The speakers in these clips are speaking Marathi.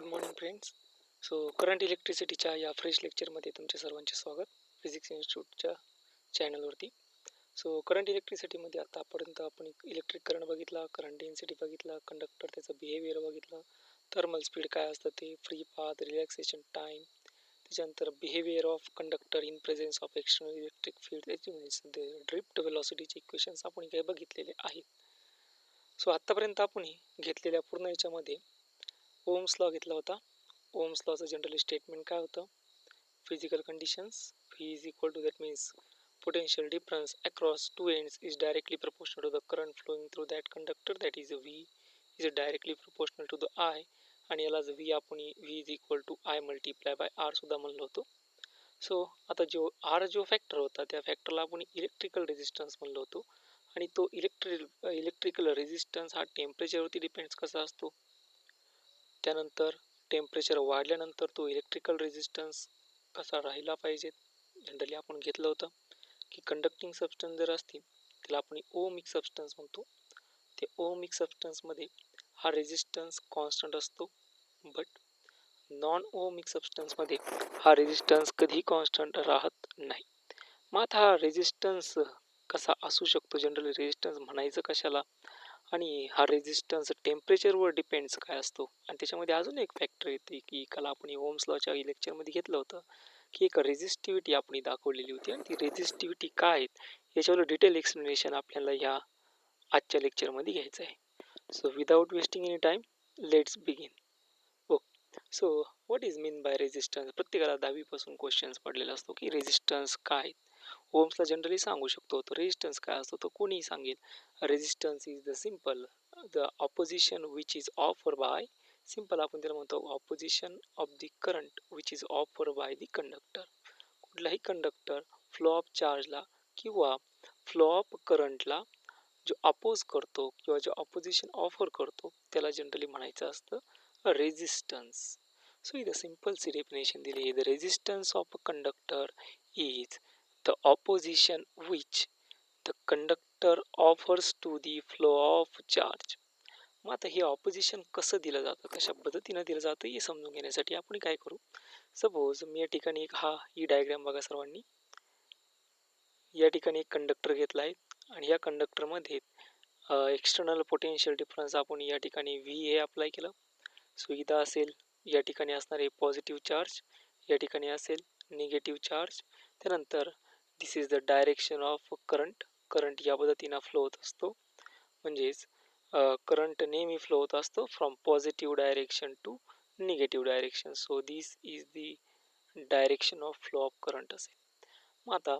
Morning friends. करंट इलेक्ट्रिसिटीच्या या फ्रेश लेक्चरमध्ये तुमच्या सर्वांचे स्वागत फिजिक्स इन्स्टिट्यूटच्या चॅनलवरती. करंट इलेक्ट्रिसिटीमध्ये आतापर्यंत आपण इलेक्ट्रिक करंट बघितला, करंट डेन्सिटी बघितला, कंडक्टर त्याचं बिहेवियर बघितलं, थर्मल स्पीड काय असतं ते, फ्री पाथ, रिलॅक्सेशन टाईम, त्याच्यानंतर behaviour of conductor in presence of external electric field, त्याची ड्रिफ्ट वेलॉसिटीचे इक्वेशन्स आपण काही बघितलेले आहेत. आत्तापर्यंत आपण घेतलेल्या पूर्ण याच्यामध्ये ओम्स लॉ घेतला होता. ओम्स लॉचं जनरली स्टेटमेंट काय होतं? Physical conditions V is equal to that means potential difference across two ends is directly proportional to the current flowing through that conductor, that is V is directly proportional to the I, आणि यालाच V आपण V is equal to I multiply by R सुद्धा म्हणलो होतो. आता जो फॅक्टर होता त्या फॅक्टरला आपण इलेक्ट्रिकल रेजिस्टन्स म्हणलो होतो, आणि तो इलेक्ट्रिकल रेजिस्टन्स हा टेम्परेचरवरती डिपेंड्स कसा असतो. त्यानंतर टेम्परेचर वाढल्यानंतर तो इलेक्ट्रिकल रेजिस्टन्स कसा राहिला पाहिजे. जनरली आपण घेतलं होतं की कंडक्टिंग सबस्टन्स जर असतील त्याला आपण ओमिक सबस्टन्स म्हणतो. ते ओमिक सबस्टन्समध्ये हा रेजिस्टन्स कॉन्स्टंट असतो, बट नॉन ओमिक सबस्टन्समध्ये हा रेजिस्टन्स कधी कॉन्स्टंट राहत नाही. मग आता हा रेजिस्टन्स कसा असू शकतो, जनरली रेजिस्टन्स म्हणायचं कशाला, आणि हा रेजिस्टन्स टेम्परेचरवर डिपेंड्स काय असतो. आणि त्याच्यामध्ये अजून एक फॅक्टर येते की काल आपण ओम्स लॉच्या लेक्चरमध्ये घेतलं होतं की एक रेजिस्टिव्हिटी आपण दाखवलेली होती, आणि ती रेजिस्टिव्हिटी काय आहेत याच्यावर डिटेल एक्सप्लेनेशन आपल्याला या आजच्या लेक्चरमध्ये घ्यायचं आहे. Without wasting any time, let's begin. Okay, what is mean by resistance. प्रत्येकाला 10वीपासून क्वेश्चन्स पडलेला असतो की रेजिस्टन्स काय. ओम्सला जनरली सांगू शकतो, तो रेजिस्टन्स काय असतो तो कोणीही सांगेल. Resistance is the opposition which is offer by, simple आपण त्याला म्हणतो opposition of the current which is offer by the conductor. कुठलाही कंडक्टर फ्लो ऑफ चार्जला किंवा फ्लो ऑफ करंटला जो अपोज करतो किंवा जो ऑपोजिशन ऑफर करतो त्याला जनरली म्हणायचं असतं रेजिस्टन्स. इथं सिंपल सी डेफिनेशन दिली आहे. The resistance of a conductor is the opposition which the conductor offers to the flow of charge. मग आता हे ऑपोजिशन कसं दिलं जातं, कशा पद्धतीनं दिलं जातं हे समजून घेण्यासाठी आपण काय करू. सपोज मी या ठिकाणी ही डायग्राम बघा सर्वांनी. या ठिकाणी एक कंडक्टर घेतला आहे आणि या कंडक्टरमध्ये एक्सटर्नल पोटेन्शियल डिफरन्स आपण या ठिकाणी V हे अप्लाय केलं. इथं असेल या ठिकाणी असणारे पॉझिटिव्ह चार्ज, या ठिकाणी असेल निगेटिव्ह चार्ज. त्यानंतर this is the direction of current या पद्धतीनं फ्लो होत असतो. म्हणजेच करंट नेहमी फ्लो होत असतो from positive direction to negative direction. This is the direction of flow of current असेल. मग आता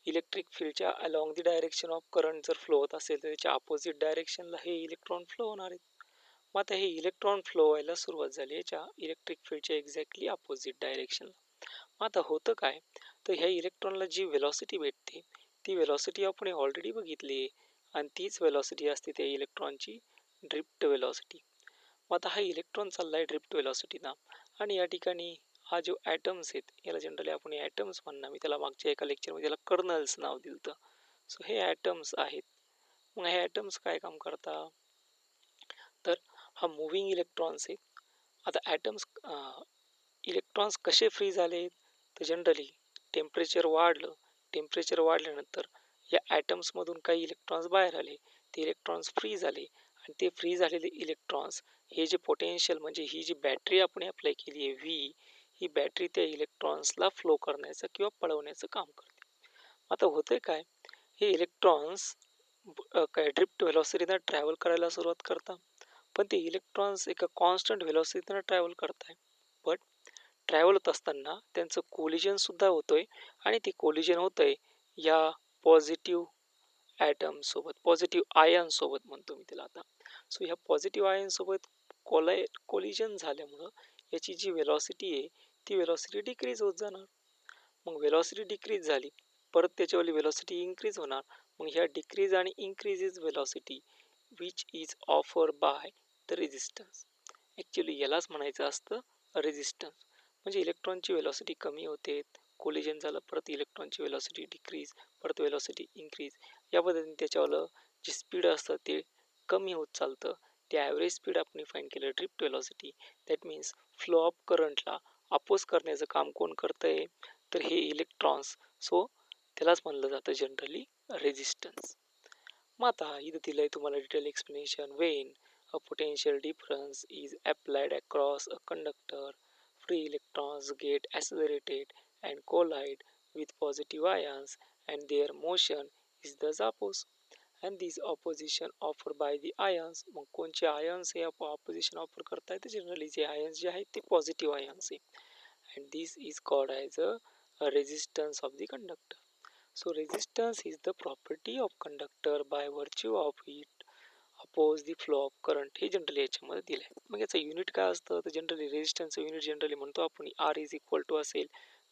इलेक्ट्रिक फील्डच्या along the direction of current जर फ्लो होत असेल तर त्याच्या अपोजिट डायरेक्शनला हे इलेक्ट्रॉन फ्लो होणार आहेत. मग आता हे इलेक्ट्रॉन फ्लो व्हायला सुरुवात झाली याच्या इलेक्ट्रिक फील्डच्या एक्झॅक्टली अपोजिट डायरेक्शनला. मग आता होतं काय, तर ह्या इलेक्ट्रॉनला जी वेलॉसिटी भेटते ती वेलॉसिटी आपण ऑलरेडी बघितली आहे, आणि तीच वेलॉसिटी असते त्या इलेक्ट्रॉनची ड्रिफ्ट वेलॉसिटी. मग आता हा इलेक्ट्रॉन चालला आहे ड्रिफ्ट वेलॉसिटीना, आणि या ठिकाणी हा जो ॲटम्स आहेत याला जनरली आपण ॲटम्स म्हणणार. मी त्याला मागच्या एका लेक्चरमध्ये याला कर्नल्स नाव दिलं होतं. हे ॲटम्स आहेत. मग हे ॲटम्स काय काम करतात, तर हा मुव्हिंग इलेक्ट्रॉन्स आहेत. आता ॲटम्स इलेक्ट्रॉन्स कसे फ्री झाले, तर जनरली टेम्परेचर वाढल्यानंतर या ॲटम्समधून काही इलेक्ट्रॉन्स बाहेर आले, ते इलेक्ट्रॉन्स फ्री झाले, आणि ते फ्री झालेले इलेक्ट्रॉन्स हे जे पोटेन्शियल म्हणजे ही जी बॅटरी आपण अप्लाय केली आहे V, ही बॅटरी त्या इलेक्ट्रॉन्सला फ्लो करण्याचं किंवा पळवण्याचं काम करते. आता होतंय काय, हे इलेक्ट्रॉन्स काय ड्रिफ्ट व्हेलॉसिटीनं ट्रॅव्हल करायला सुरुवात करतात, पण ते इलेक्ट्रॉन्स एका कॉन्स्टंट व्हेलॉसिटीनं ट्रॅव्हल करताय. बट ट्रॅव्हल होत असताना त्यांचं कोलिजन सुद्धा होतोय, आणि ते कोलिजन होतंय या पॉझिटिव्ह ॲटम सोबत, पॉझिटिव्ह आयन सोबत म्हणतो मी त्याला आता. ह्या पॉझिटिव्ह आयन सोबत कोलिजन झाल्यामुळं याची जी वेलॉसिटी आहे ती वेलॉसिटी डिक्रीज होत जाणार. मग वेलॉसिटी डिक्रीज झाली, परत त्याच्यावाली वेलॉसिटी इन्क्रीज होणार. मग ह्या डिक्रीज आणि increases velocity which is offer by the resistance. Actually यालाच म्हणायचं असतं रेजिस्टन्स. म्हणजे इलेक्ट्रॉनची वेलॉसिटी कमी होते, कोलिजन झालं, परत इलेक्ट्रॉनची वेलॉसिटी डिक्रीज, परत वेलॉसिटी इन्क्रीज, या पद्धतीने त्याच्यावालं जे स्पीड असतं ते कमी होत चालतं. ते ॲव्हरेज स्पीड आपण फाईंड केलं drift velocity. That means flow of करंटला अपोज करण्याचं काम कोण करतंय, तर हे इलेक्ट्रॉन्स. सो त्यालाच म्हणलं जातं जनरली रेजिस्टन्स. मग आता इथं दिलंय तुम्हाला detail explanation. When a potential difference is applied across a conductor, free electrons get accelerated and collide with positive ions, and their motion is thus opposed. And this opposition offered by the ions, मग कोणचे ions हे opposition offer करतायत, जनरली जे ions जे आहेत ते positive ions आहे. And this is called as a resistance of the conductor. So resistance is the property of conductor by virtue of it oppose the flow of current. हे जनरली याच्यामध्ये दिलं आहे. मग याचं युनिट काय असतं, तर जनरली रेजिस्टन्सचं युनिट जनरली म्हणतो आपण आर इज इक्वल टू असेल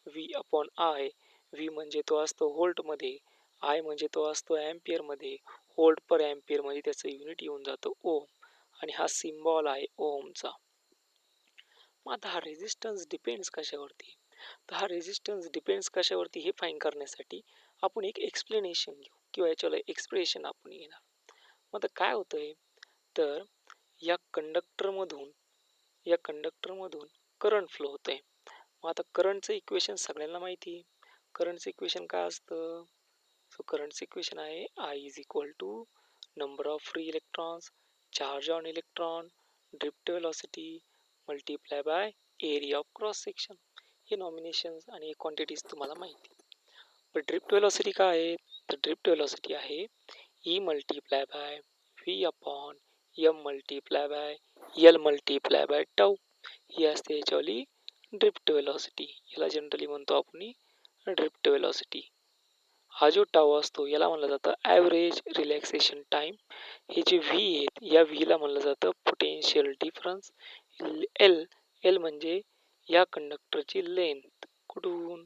व्ही अपॉन आय. व्ही म्हणजे तो असतो व्होल्टमध्ये, आय म्हणजे तो असतो ॲम्पियरमध्ये, व्होल्ट पर ॲम्पियरमध्ये त्याचं युनिट येऊन जातं ओम, आणि हा सिम्बॉल आहे ओमचा. मग आता हा रेजिस्टन्स डिपेंड्स कशावरती, तर हा रेजिस्टन्स डिपेंड्स कशावरती हे फाईन करण्यासाठी आपण एक एक्सप्लेनेशन घेऊ किंवा याच्याला एक्सप्रेशन आपण घेणार. मग आता काय होतंय, तर या कंडक्टरमधून करंट फ्लो होतंय. मग आता करंटचं इक्वेशन सगळ्यांना माहिती आहे. करंटचं इक्वेशन काय असतं, सो करंटचं इक्वेशन आहे I is equal to number of free electrons, charge on electron, drift velocity multiply by area of cross section. हे नॉमिनेशन्स आणि क्वांटिटीज तुम्हाला माहिती. पण ड्रिफ्ट वेलॉसिटी काय आहे, तर ड्रिफ्ट वेलॉसिटी आहे E multiply by V upon M multiply by L multiply by tau. ही असते याच्यावली ड्रिफ्ट वेलॉसिटी. याला जनरली म्हणतो आपण ड्रिफ्ट वेलॉसिटी. हा जो टाऊ असतो याला म्हणलं जातं ॲव्हरेज रिलॅक्सेशन टाईम. हे जे व्ही आहेत या व्हीला म्हणलं जातं पोटेन्शियल डिफरन्स. एल एल म्हणजे या कंडक्टरची लेंथ, कुठून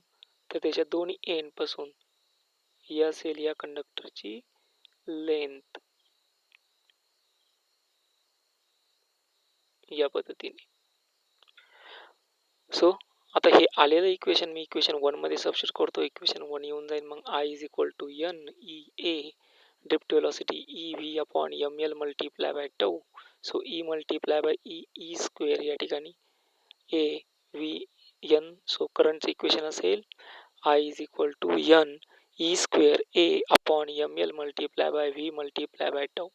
तर त्याच्या दोन्ही एंड पासून. ही असेल या कंडक्टरची लेंथ या पद्धतीने. सो आता हे आलेलं इक्वेशन मी इक्वेशन 1 मध्ये सबस्टिट्यूट करतो. इक्वेशन 1 येऊन जाईल मग I is equal to N E A drift velocity E V upon M L multiply by tau. So E multiply by E square या ठिकाणी ए व्ही एन. सो करंटचं इक्वेशन असेल I is equal to N E square A upon M L multiply by V multiply by tau.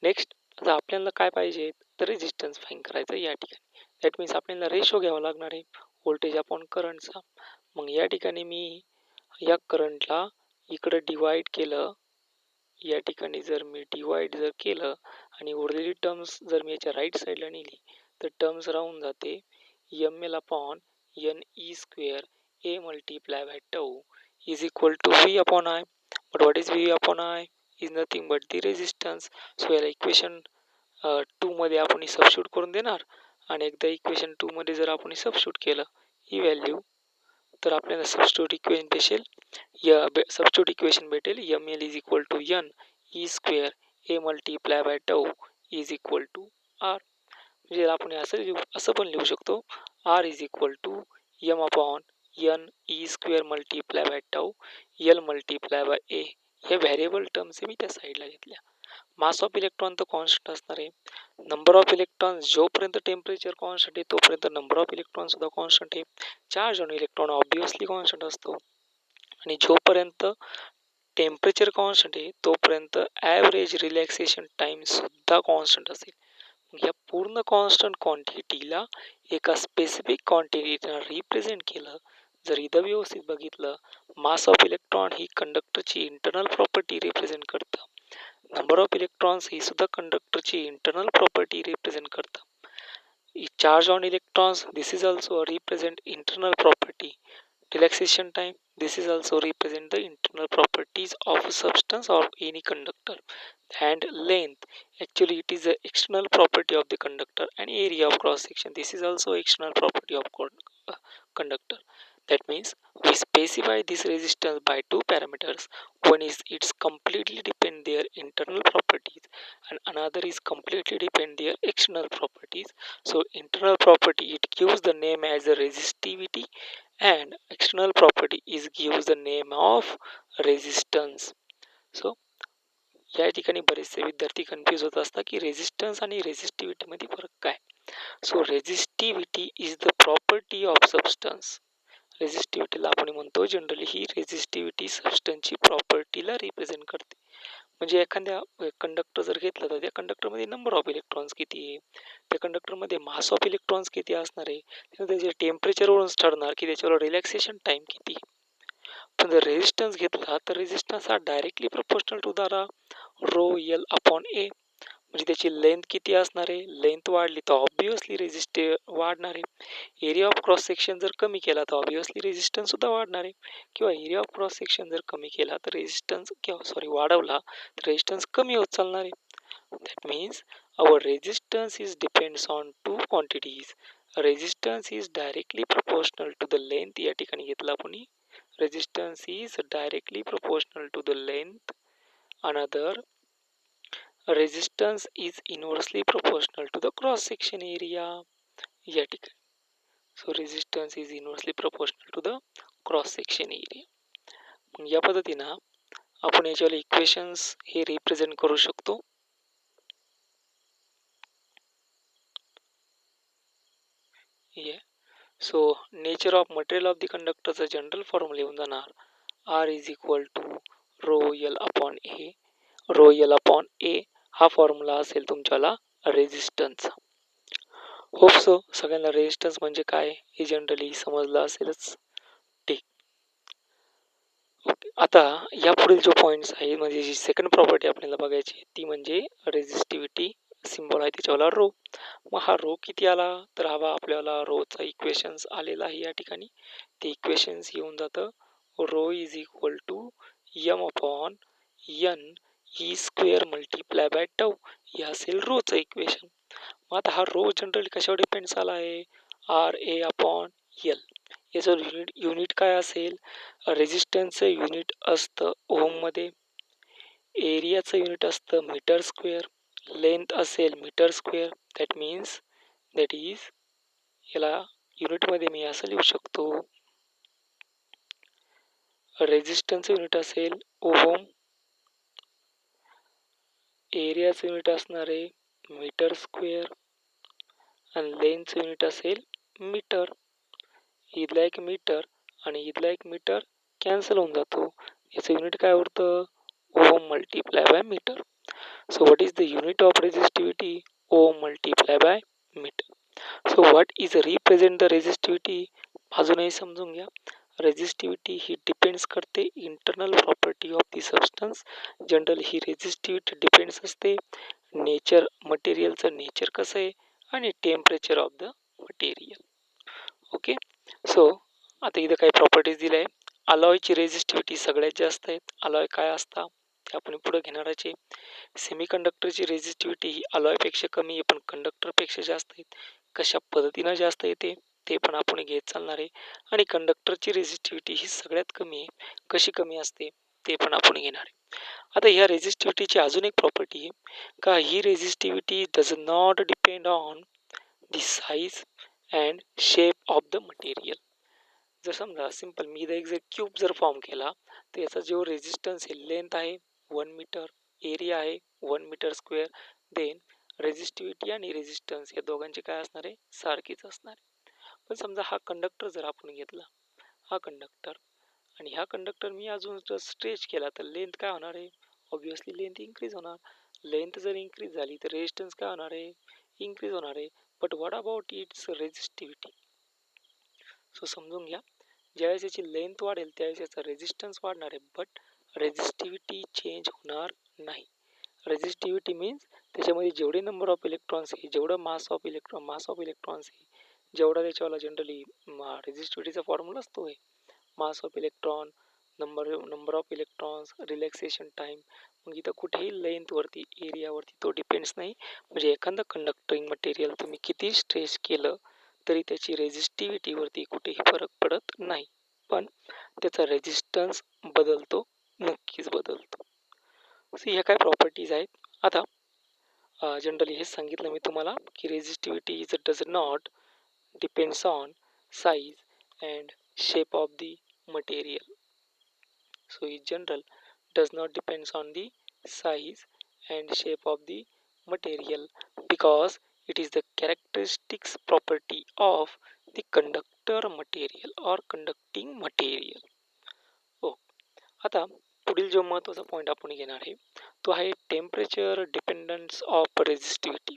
Next आता आपल्याला काय पाहिजे, तर रेजिस्टन्स फाईन करायचं या ठिकाणी. दॅट मीन्स आपल्याला रेशो घ्यावा लागणार आहे व्होल्टेज अपॉन करंटचा. मग या ठिकाणी मी या करंटला इकडं डिवाइड केलं, या ठिकाणी जर मी डिवाइड जर केलं आणि उरलेली टर्म्स जर मी याच्या राईट साईडला नेली तर टर्म्स राहून जाते M L upon N E square A multiply by tau is equal to V upon I. But what is V upon I is nothing but the resistance. So याला इक्वेशन 2 मध्ये आपण सबस्टिट्यूट करून देणार, आणि एकदा इक्वेशन 2 मध्ये जर आपण सबस्टिट्यूट केलं ही व्हॅल्यू, तर आपल्याला सबस्टिट्यूट इक्वेशन भेटेल M L is equal to N E square A multiply by tau is equal to R. म्हणजे आपण असं पण लिहू शकतो R is equal to M upon N E square multiply by tau L multiply by A. हे व्हॅरिएबल टर्म्स मी त्या साईडला घेतल्या. मास ऑफ इलेक्ट्रॉन तर कॉन्स्टंट असणार आहे. नंबर ऑफ इलेक्ट्रॉन जोपर्यंत टेम्परेचर कॉन्स्टंट आहे तोपर्यंत नंबर ऑफ इलेक्ट्रॉन सुद्धा कॉन्स्टंट आहे. Charge on electron obviously constant असतो, आणि जोपर्यंत टेम्परेचर कॉन्स्टंट आहे तोपर्यंत ॲव्हरेज रिलॅक्सेशन टाइम सुद्धा कॉन्स्टंट असेल. या पूर्ण कॉन्स्टंट क्वांटिटीला एका स्पेसिफिक क्वांटिटीनं रिप्रेझेंट केलं. जर इथं व्यवस्थित बघितलं, मास ऑफ इलेक्ट्रॉन ही कंडक्टरची इंटरनल प्रॉपर्टी रिप्रेझेंट करतं. नंबर ऑफ इलेक्ट्रॉन्स ही सुद्धा कंडक्टरची इंटरनल प्रॉपर्टी रिप्रेझेंट करतं. Charge on electrons this is also represent internal property. Relaxation time, this is also represent the internal properties of substance or any conductor. And length, actually it is the external property of the conductor. And area of cross section, this is also external property of conductor. That means we specify this resistance by two parameters. One is it's completely depend their internal properties, and another is completely depend their external properties. So internal property it gives the name as a resistivity, and external property is gives the name of resistance. So या ठिकाणी बरेचसे विद्यार्थी कन्फ्यूज होत असतात की रेझिस्टन्स आणि रेझिस्टिव्हिटी मध्ये फरक काय. So resistivity is the property of substance. रेझिस्टिव्हिटीला आपण म्हणतो जनरली ही रेझिस्टिव्हिटी सबस्टन्सची प्रॉपर्टीला रिप्रेझेंट करते. म्हणजे एखाद्या कंडक्टर जर घेतला तर त्या कंडक्टरमध्ये नंबर ऑफ इलेक्ट्रॉन्स किती आहे, त्या कंडक्टरमध्ये मास ऑफ इलेक्ट्रॉन्स किती असणार आहे, त्याचे टेम्परेचरवरून ठरणार की त्याच्यावर रिलॅक्सेशन टाइम किती. पण जर रेझिस्टन्स घेतला तर रेझिस्टन्स हा directly proportional to the rho L upon A. म्हणजे त्याची लेंथ किती असणार आहे, लेंथ वाढली तर ऑब्वियसली वाढणार आहे. एरिया ऑफ क्रॉस सेक्शन जर कमी केला तर ऑब्वियसली रेझिस्टन्स सुद्धा वाढणार आहे. किंवा एरिया ऑफ क्रॉस सेक्शन जर कमी केला तर रेझिस्टन्स किंवा वाढवला तर रेझिस्टन्स कमी होत चालणार आहे. That means our resistance is depends on two quantities. Resistance is directly proportional to the length. या ठिकाणी घेतला आपण resistance is directly proportional to the length. Another, resistance is inversely proportional to the cross section area. या ठिकाणी so resistance is inversely proportional to the cross section area. मग या पद्धतीनं आपण याच्यावर इक्वेशन्स हे रिप्रेझेंट करू शकतो. So nature of material of the कंडक्टरचा जनरल फॉर्म्युला येऊन जाणार R is equal to rho L upon A. Rho L upon A हा फॉर्म्युला असेल तुमच्याला रेझिस्टन्सचा. होप सो सगळ्यांना रेझिस्टन्स म्हणजे काय हे जनरली समजलं असेलच. ठीक. ओके, आता या पुढील जो पॉईंट्स आहे म्हणजे जी सेकंड प्रॉपर्टी आपल्याला बघायची ती म्हणजे रेझिस्टिव्हिटी. सिम्बॉल आहे त्याच्यावाला रो. मग हा रो किती आला तर हवा आपल्याला रोचा इक्वेशन्स आलेला आहे या ठिकाणी. ते इक्वेशन्स येऊन जातं rho is equal to M upon N E square multiply by tau. हे असेल रोचं इक्वेशन. मग आता हा रो जनरली कशावर डिपेंड्स आला आहे, आर ए अपॉन एल. याचं युनिट काय असेल, रेझिस्टन्सचं युनिट असतं ओहममध्ये, एरियाचं युनिट असतं मीटर स्क्वेअर, लेंथ असेल metre square. That means that is याला युनिटमध्ये मी असं लिहू शकतो, रेझिस्टन्सचं युनिट असेल ओहम, एरियाचं युनिट असणार आहे मीटर स्क्वेअर आणि लेंथचं युनिट असेल मीटर. इथला एक मीटर आणि इथला एक मीटर कॅन्सल होऊन जातो. याचं युनिट काय उरतं, ohm multiply by metre. So what is the unit of resistivity, ohm multiply by metre. So what is represent the resistivity, अजूनही समजून घ्या. रेझिस्टिव्हिटी ही डिपेंड्स करते internal property of the substance. General ही रेझिस्टिव्हिटी डिपेंड्स असते नेचर, मटेरियलचं नेचर कसं आहे आणि temperature of the material. Okay, so आता इथं काही प्रॉपर्टीज दिल्या आहे. अलॉयची रेझिस्टिव्हिटी सगळ्यात जास्त आहेत. अलॉय काय असतात ते आपण पुढे घेणारच आहे. सेमीकंडक्टरची रेझिस्टिव्हिटी ही अलॉयपेक्षा कमी आहे पण कंडक्टरपेक्षा जास्त आहे. कशा पद्धतीनं जास्त येते ते पण आपण घेत चालणार आहे. आणि कंडक्टरची रेझिस्टिव्हिटी ही सगळ्यात कमी आहे, कशी कमी असते ते पण आपण घेणार आहे. आता ह्या रेझिस्टिव्हिटीची अजून एक प्रॉपर्टी आहे का ही resistivity does not depend on the size and shape of the material. जर समजा सिंपल मी इथं एक जर क्यूब जर फॉर्म केला तर याचा जो रेझिस्टन्स आहे, लेंथ आहे 1 मीटर, एरिया आहे 1 मीटर स्क्वेअर, देन रेझिस्टिव्हिटी आणि रेझिस्टन्स या दोघांचे काय असणार आहे, सारखीच असणार आहे. पण समजा हा कंडक्टर जर आपण घेतला, हा कंडक्टर आणि ह्या कंडक्टर मी अजून जर स्ट्रेच केला तर लेंथ काय होणार आहे, ऑब्विसली लेंथ इन्क्रीज होणार. लेंथ जर इन्क्रीज झाली तर रेझिस्टन्स काय होणार आहे, इन्क्रीज होणार आहे. But what about it's resistivity. So समजून घ्या, ज्यावेळेस याची लेंथ वाढेल त्यावेळेस याचा रेझिस्टन्स वाढणार आहे बट रेझिस्टिव्हिटी चेंज होणार नाही. रेझिस्टिव्हिटी मीन्स त्याच्यामध्ये जेवढे नंबर ऑफ इलेक्ट्रॉन्स आहे, जेवढं मास ऑफ इलेक्ट्रॉन्स आहे, जेवढा त्याच्यावाला जनरली रेझिस्टिव्हिटीचा फॉर्म्युला असतो आहे मास of electron, number of electrons, relaxation time. मग इथं कुठेही लेंथवरती, एरियावरती तो डिपेंड्स नाही. म्हणजे एखादं कंडक्टिंग मटेरियल तुम्ही किती स्ट्रेच केलं तरी त्याची रेझिस्टिव्हिटीवरती कुठेही फरक पडत नाही, पण त्याचा रेझिस्टन्स बदलतो, नक्कीच बदलतो. सो ह्या काय प्रॉपर्टीज आहेत. आता जनरली हेच सांगितलं मी तुम्हाला की resistivity is does not depends on size and shape of the material. So in general does not depends on the size and shape of the material because it is the characteristics property of the conductor material or conducting material. हो. आता पुढील जो महत्त्वाचा पॉईंट आपण घेणार आहे तो आहे temperature dependence of resistivity.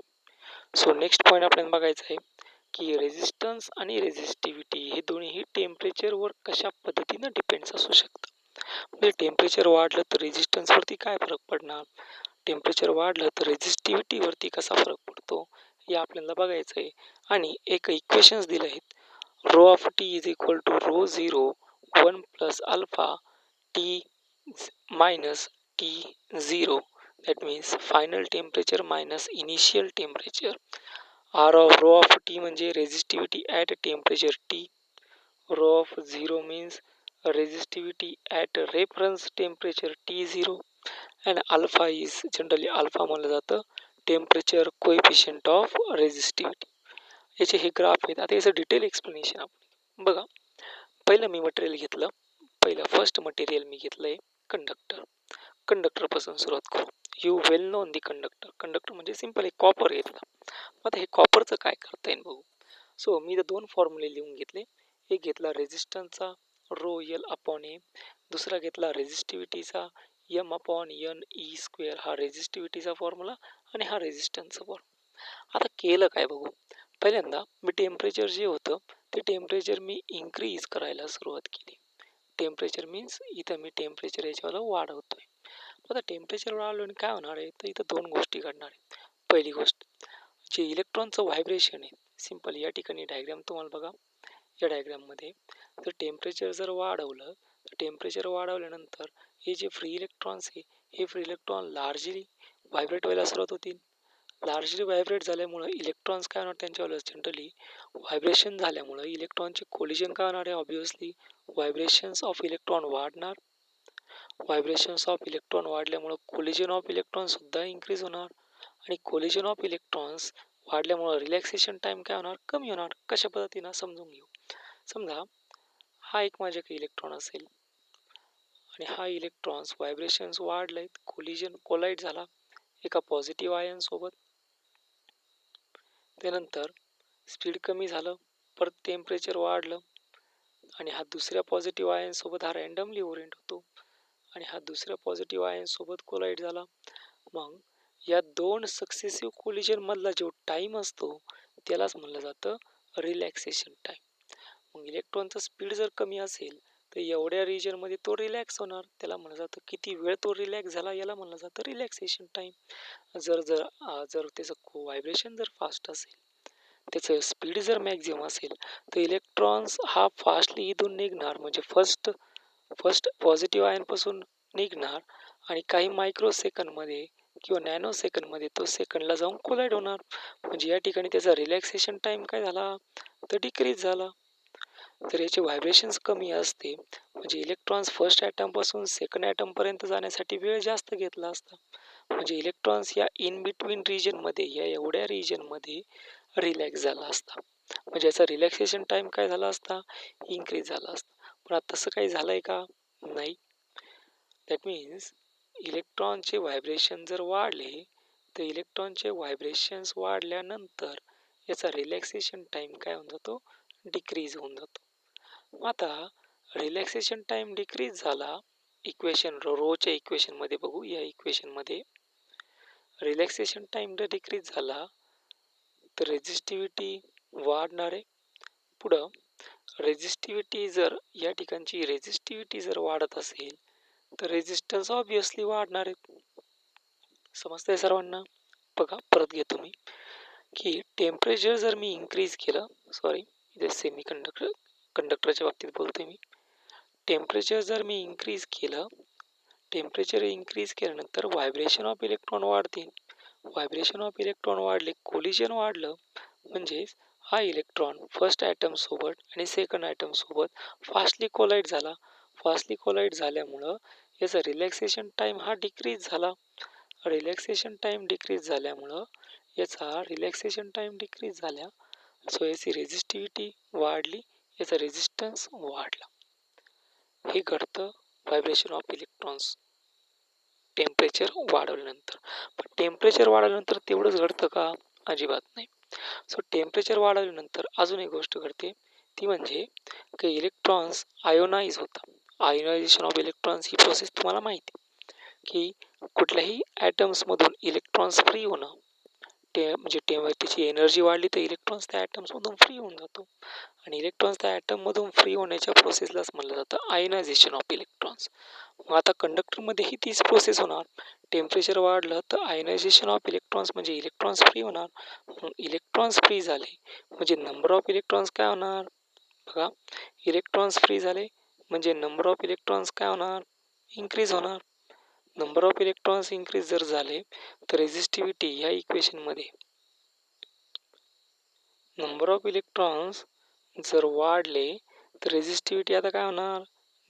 So next point आपल्याला बघायचा आहे की रेझिस्टन्स आणि रेझिस्टिव्हिटी हे दोन्हीही टेम्परेचरवर कशा पद्धतीनं डिपेंड्स असू शकतात. म्हणजे टेम्परेचर वाढलं तर रेझिस्टन्सवरती काय फरक पडणार, टेम्परेचर वाढलं तर रेझिस्टिव्हिटीवरती कसा फरक पडतो हे आपल्याला बघायचं आहे. आणि एक इक्वेशन्स दिले आहेत. Rho of T is equal to rho zero 1 plus alpha T minus T zero, that means final temperature minus initial temperature. Rho of T म्हणजे resistivity at temperature T. Rho of zero means resistivity at reference temperature T0 and alpha is generally alpha म्हणलं जातं टेम्परेचर कोएफिशियंट ऑफ रेझिस्टिव्हिटी. याचे हे ग्राफ आहेत. आता याचं डिटेल एक्सप्लेनेशन आपण बघा. पहिलं मी मटेरियल घेतलं, फर्स्ट मटेरियल मी घेतलंय कंडक्टर. कंडक्टरपासून सुरुवात करू. You well non the conductor म्हणजे सिम्पल एक कॉपर घेतला. आता हे कॉपरचं काय करता येईल बघू. सो मी तर दोन फॉर्म्युले लिहून घेतले. एक घेतला रेझिस्टन्सचा रो एल अपॉन ए, दुसरा घेतला रेझिस्टिव्हिटीचा M upon N E square. हा रेझिस्टिव्हिटीचा फॉर्म्युला आणि हा रेझिस्टन्सचा फॉर्म्युला. आता केलं काय बघू. पहिल्यांदा मी टेम्परेचर जे होतं ते टेम्परेचर मी इन्क्रीज करायला सुरुवात केली. टेम्परेचर मीन्स इथं मी टेम्परेचर याच्यावर वाढवतोय. आता टेम्परेचर वाढवल्याने काय होणार आहे तर इथं दोन गोष्टी घडणार आहेत. पहिली गोष्ट जे इलेक्ट्रॉनचं व्हायब्रेशन आहे, सिम्पल या ठिकाणी डायग्राम तुम्हाला बघा. या डायग्राममध्ये जर टेम्परेचर जर वाढवलं तर टेम्परेचर वाढवल्यानंतर हे जे फ्री इलेक्ट्रॉन्स आहे हे फ्री इलेक्ट्रॉन लार्जली व्हायब्रेट व्हायला सुरुवात होतील. लार्जली व्हायब्रेट झाल्यामुळं इलेक्ट्रॉन्स काय होणार त्यांच्यावर जनरली व्हायब्रेशन झाल्यामुळं इलेक्ट्रॉनचे कोलिजन काय होणार आहे. ऑब्विसली व्हायब्रेशन्स ऑफ इलेक्ट्रॉन वाढणार. व्हायब्रेशन्स ऑफ इलेक्ट्रॉन वाढल्यामुळं कोलिजन ऑफ इलेक्ट्रॉन सुद्धा इन्क्रीज होणार आणि कोलिजन ऑफ इलेक्ट्रॉन्स वाढल्यामुळं रिलॅक्सेशन टाइम काय होणार कमी होणार. कशा पद्धतीनं समजून घेऊ. समजा हा एक माझ्याकडे इलेक्ट्रॉन असेल आणि हा इलेक्ट्रॉन्स व्हायब्रेशन्स वाढलेत, कोलाइड झाला एका पॉझिटिव्ह आयन सोबत. त्यानंतर स्पीड कमी झालं, परत टेम्परेचर वाढलं आणि हा दुसऱ्या पॉझिटिव्ह आयन सोबत हा रँडमली ओरिएंट होतो आणि हा दुसऱ्या पॉझिटिव्ह आयन सोबत कोलाइड झाला. मग या दोन सक्सेसिव्ह कोलिजन मधला जो टाइम असतो त्यालाच म्हणलं जातं रिलॅक्सेशन टाइम. मग इलेक्ट्रॉनचा स्पीड जर कमी असेल तर एवढ्या रिजनमध्ये तो रिलॅक्स होणार, त्याला म्हणलं जातं किती वेळ तो रिलॅक्स झाला याला म्हणलं जातं रिलॅक्सेशन टाइम. जर जर जर त्याचं व्हायब्रेशन जर फास्ट असेल, त्याचं स्पीड जर मॅक्झिमम असेल तर इलेक्ट्रॉन्स हा फास्टली इथून निघणार म्हणजे फर्स्ट पॉझिटिव्ह आयनपासून निघणार आणि काही मायक्रो सेकंदमध्ये किंवा नॅनो सेकंदमध्ये तो सेकंडला जाऊन कोलाइड होणार. म्हणजे या ठिकाणी त्याचा रिलॅक्सेशन टाइम काय झाला तर डिक्रीज झाला. तर याचे व्हायब्रेशन्स कमी असते म्हणजे इलेक्ट्रॉन्स फर्स्ट ॲटमपासून सेकंड ॲटमपर्यंत जाण्यासाठी वेळ जास्त घेतला असता. म्हणजे इलेक्ट्रॉन्स या इन बिटवीन रिजनमध्ये या एवढ्या रिजनमध्ये रिलॅक्स झाला असता. म्हणजे याचा रिलॅक्सेशन टाइम काय झाला असता इन्क्रीज झाला असता. पण आता तसं काही झालं आहे का नाही. दॅट मीन्स इलेक्ट्रॉनचे व्हायब्रेशन जर वाढले तर इलेक्ट्रॉनचे व्हायब्रेशन्स वाढल्यानंतर याचा रिलॅक्सेशन टाइम काय होऊन जातो डिक्रीज होऊन जातो. आता रिलॅक्सेशन टाइम डिक्रीज झाला. इक्वेशन रोच्या इक्वेशनमध्ये बघू. या इक्वेशनमध्ये रिलॅक्सेशन टाइम जर डिक्रीज झाला तर रेझिस्टिव्हिटी वाढणार आहे. पुढं रेझिस्टिव्हिटी जर या ठिकाणची रेझिस्टिव्हिटी जर वाढत असेल तर रेझिस्टन्स ऑब्विसली वाढणार आहेत. समजतंय सर्वांना. बघा परत घेतो मी की टेम्परेचर जर मी इन्क्रीज केलं, सॉरी इथे कंडक्टरच्या बाबतीत बोलतोय मी. टेम्परेचर जर मी इन्क्रीज केलं, टेम्परेचर इन्क्रीज केल्यानंतर व्हायब्रेशन ऑफ इलेक्ट्रॉन वाढतील. व्हायब्रेशन ऑफ इलेक्ट्रॉन वाढले, कोलिजन वाढलं म्हणजे हा इलेक्ट्रॉन फर्स्ट ॲटम सोबत आणि सेकंड ॲटम सोबत फास्टली कोलाइड झाला. फास्टली कोलाइड झाल्यामुळं याचा रिलॅक्सेशन टाइम हा डिक्रीज झाला. रिलॅक्सेशन टाइम डिक्रीज झाल्यामुळं सो याची रेझिस्टिव्हिटी वाढली, याचा रेझिस्टन्स वाढला. हे घडतं व्हायब्रेशन ऑफ इलेक्ट्रॉन्स. टेम्परेचर वाढवल्यानंतर. पण टेम्परेचर वाढवल्यानंतर तेवढंच घडतं का? अजिबात नाही. सो टेम्परेचर वाढवल्यानंतर अजून एक गोष्ट घडते, ती म्हणजे की इलेक्ट्रॉन्स आयोनाइज होतात. आयोनायझेशन ऑफ इलेक्ट्रॉन्स ही प्रोसेस तुम्हाला माहिती आहे की कुठल्याही ॲटम्समधून इलेक्ट्रॉन्स फ्री होणं, म्हणजे त्याची एनर्जी वाढली तर इलेक्ट्रॉन्स त्या ॲटम्समधून फ्री होऊन जातो आणि इलेक्ट्रॉन्स त्या ॲटममधून फ्री होण्याच्या प्रोसेसलाच म्हणलं जातं आयोनायझेशन ऑफ इलेक्ट्रॉन्स. मग आता कंडक्टरमध्येही तीच प्रोसेस होणार. टेम्परेचर वाढलं तर आयोनायझेशन ऑफ इलेक्ट्रॉन्स म्हणजे इलेक्ट्रॉन्स फ्री होणार. मग इलेक्ट्रॉन्स फ्री झाले म्हणजे नंबर ऑफ इलेक्ट्रॉन्स काय होणार? बघा, इलेक्ट्रॉन्स फ्री झाले म्हणजे नंबर ऑफ इलेक्ट्रॉन्स काय होणार? इन्क्रीज होणार. नंबर ऑफ इलेक्ट्रॉन्स इन्क्रीज जर झाले तर रेझिस्टिव्हिटी या इक्वेशनमध्ये नंबर ऑफ इलेक्ट्रॉन्स जर वाढले तर रेझिस्टिव्हिटी आता काय होणार?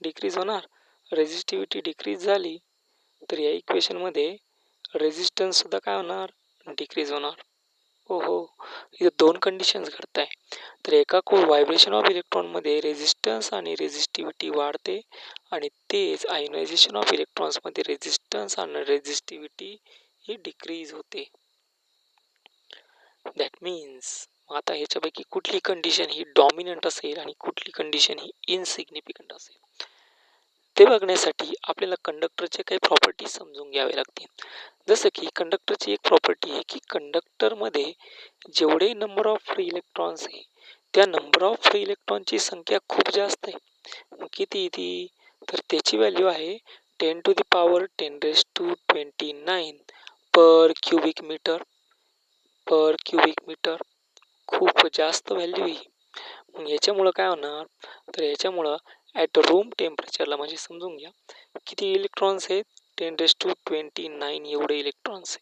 डिक्रीज होणार. रेझिस्टिव्हिटी डिक्रीज झाली तर या इक्वेशनमध्ये रेझिस्टन्स सुद्धा काय होणार? डिक्रीज होणार. हो हो, इथे दोन कंडिशन्स घडत आहे. तर एका व्हायब्रेशन ऑफ इलेक्ट्रॉनमध्ये रेझिस्टन्स आणि रेझिस्टिव्हिटी वाढते आणि तेच आयोनायझेशन ऑफ इलेक्ट्रॉन्समध्ये रेझिस्टन्स आणि रेझिस्टिव्हिटी ही डिक्रीज होते. दॅट मीन्स आता ह्याच्यापैकी कुठली कंडिशन ही डॉमिनंट असेल आणि कुठली कंडिशन ही इनसिग्निफिकंट असेल ते बघण्यासाठी आपल्याला कंडक्टरच्या काही प्रॉपर्टीज समजून घ्यावे लागतील. जसं की कंडक्टरची एक प्रॉपर्टी आहे की कंडक्टरमध्ये जेवढे नंबर ऑफ फ्री इलेक्ट्रॉन्स आहे त्या नंबर ऑफ फ्री इलेक्ट्रॉनची संख्या खूप जास्त आहे. मग किती ती? तर त्याची व्हॅल्यू आहे 10⁻⁻29 पर क्युबिक मीटर. खूप जास्त व्हॅल्यू आहे. मग याच्यामुळं काय होणार? तर याच्यामुळं ॲट रूम टेम्परेचरला, म्हणजे समजून घ्या किती इलेक्ट्रॉन्स आहेत? 10⁻29 एवढे इलेक्ट्रॉन्स आहे.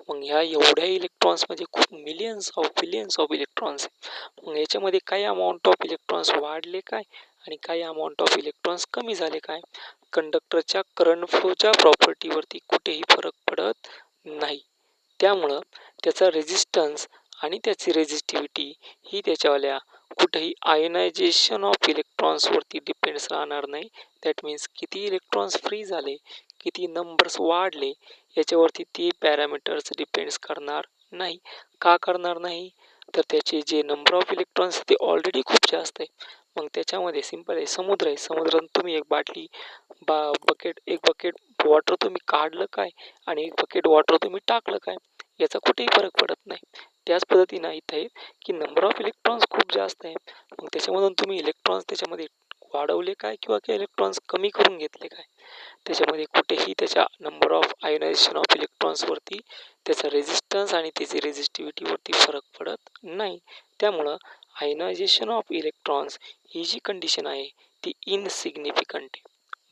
मग ह्या एवढ्या इलेक्ट्रॉन्समध्ये खूप बिलियन्स ऑफ इलेक्ट्रॉन्स आहे. मग याच्यामध्ये काही अमाऊंट ऑफ इलेक्ट्रॉन्स वाढले काय आणि काही अमाऊंट ऑफ इलेक्ट्रॉन्स कमी झाले काय? कंडक्टरच्या करंट फ्लोच्या प्रॉपर्टीवरती कुठेही फरक पडत नाही. त्यामुळं त्याचा रेझिस्टन्स आणि त्याची रेझिस्टिव्हिटी ही त्याच्यावाल्या कुठेही आयोनायझेशन ऑफ इलेक्ट्रॉन्सवरती डिपेंड्स राहणार नाही. दॅट मीन्स किती इलेक्ट्रॉन्स फ्री झाले, किती नंबर्स वाढले याच्यावरती ती पॅरामीटर्स डिपेंड्स करणार नाही. का करणार नाही? तर त्याचे जे नंबर ऑफ इलेक्ट्रॉन्स ते ऑलरेडी खूप जास्त आहे. मग त्याच्यामध्ये सिंपल आहे, समुद्र आहे. समुद्रात तुम्ही एक बाटली एक बकेट वॉटर तुम्ही काढलं काय आणि एक बकेट वॉटर तुम्ही टाकलं काय, याचा कुठेही फरक पडत नाही. त्याच पद्धतीनं इथं आहे की नंबर ऑफ इलेक्ट्रॉन्स खूप जास्त आहे. मग त्याच्यामधून तुम्ही इलेक्ट्रॉन्स त्याच्यामध्ये वाढवले काय किंवा इलेक्ट्रॉन्स कमी करून घेतले काय, त्याच्यामध्ये कुठेही त्याच्या नंबर ऑफ आयोनायझेशन ऑफ इलेक्ट्रॉन्सवरती त्याचा रेझिस्टन्स आणि त्याची रेझिस्टिव्हिटीवरती फरक पडत नाही. त्यामुळं आयोनायझेशन ऑफ इलेक्ट्रॉन्स ही जी कंडिशन आहे ती इनसिग्निफिकंट आहे.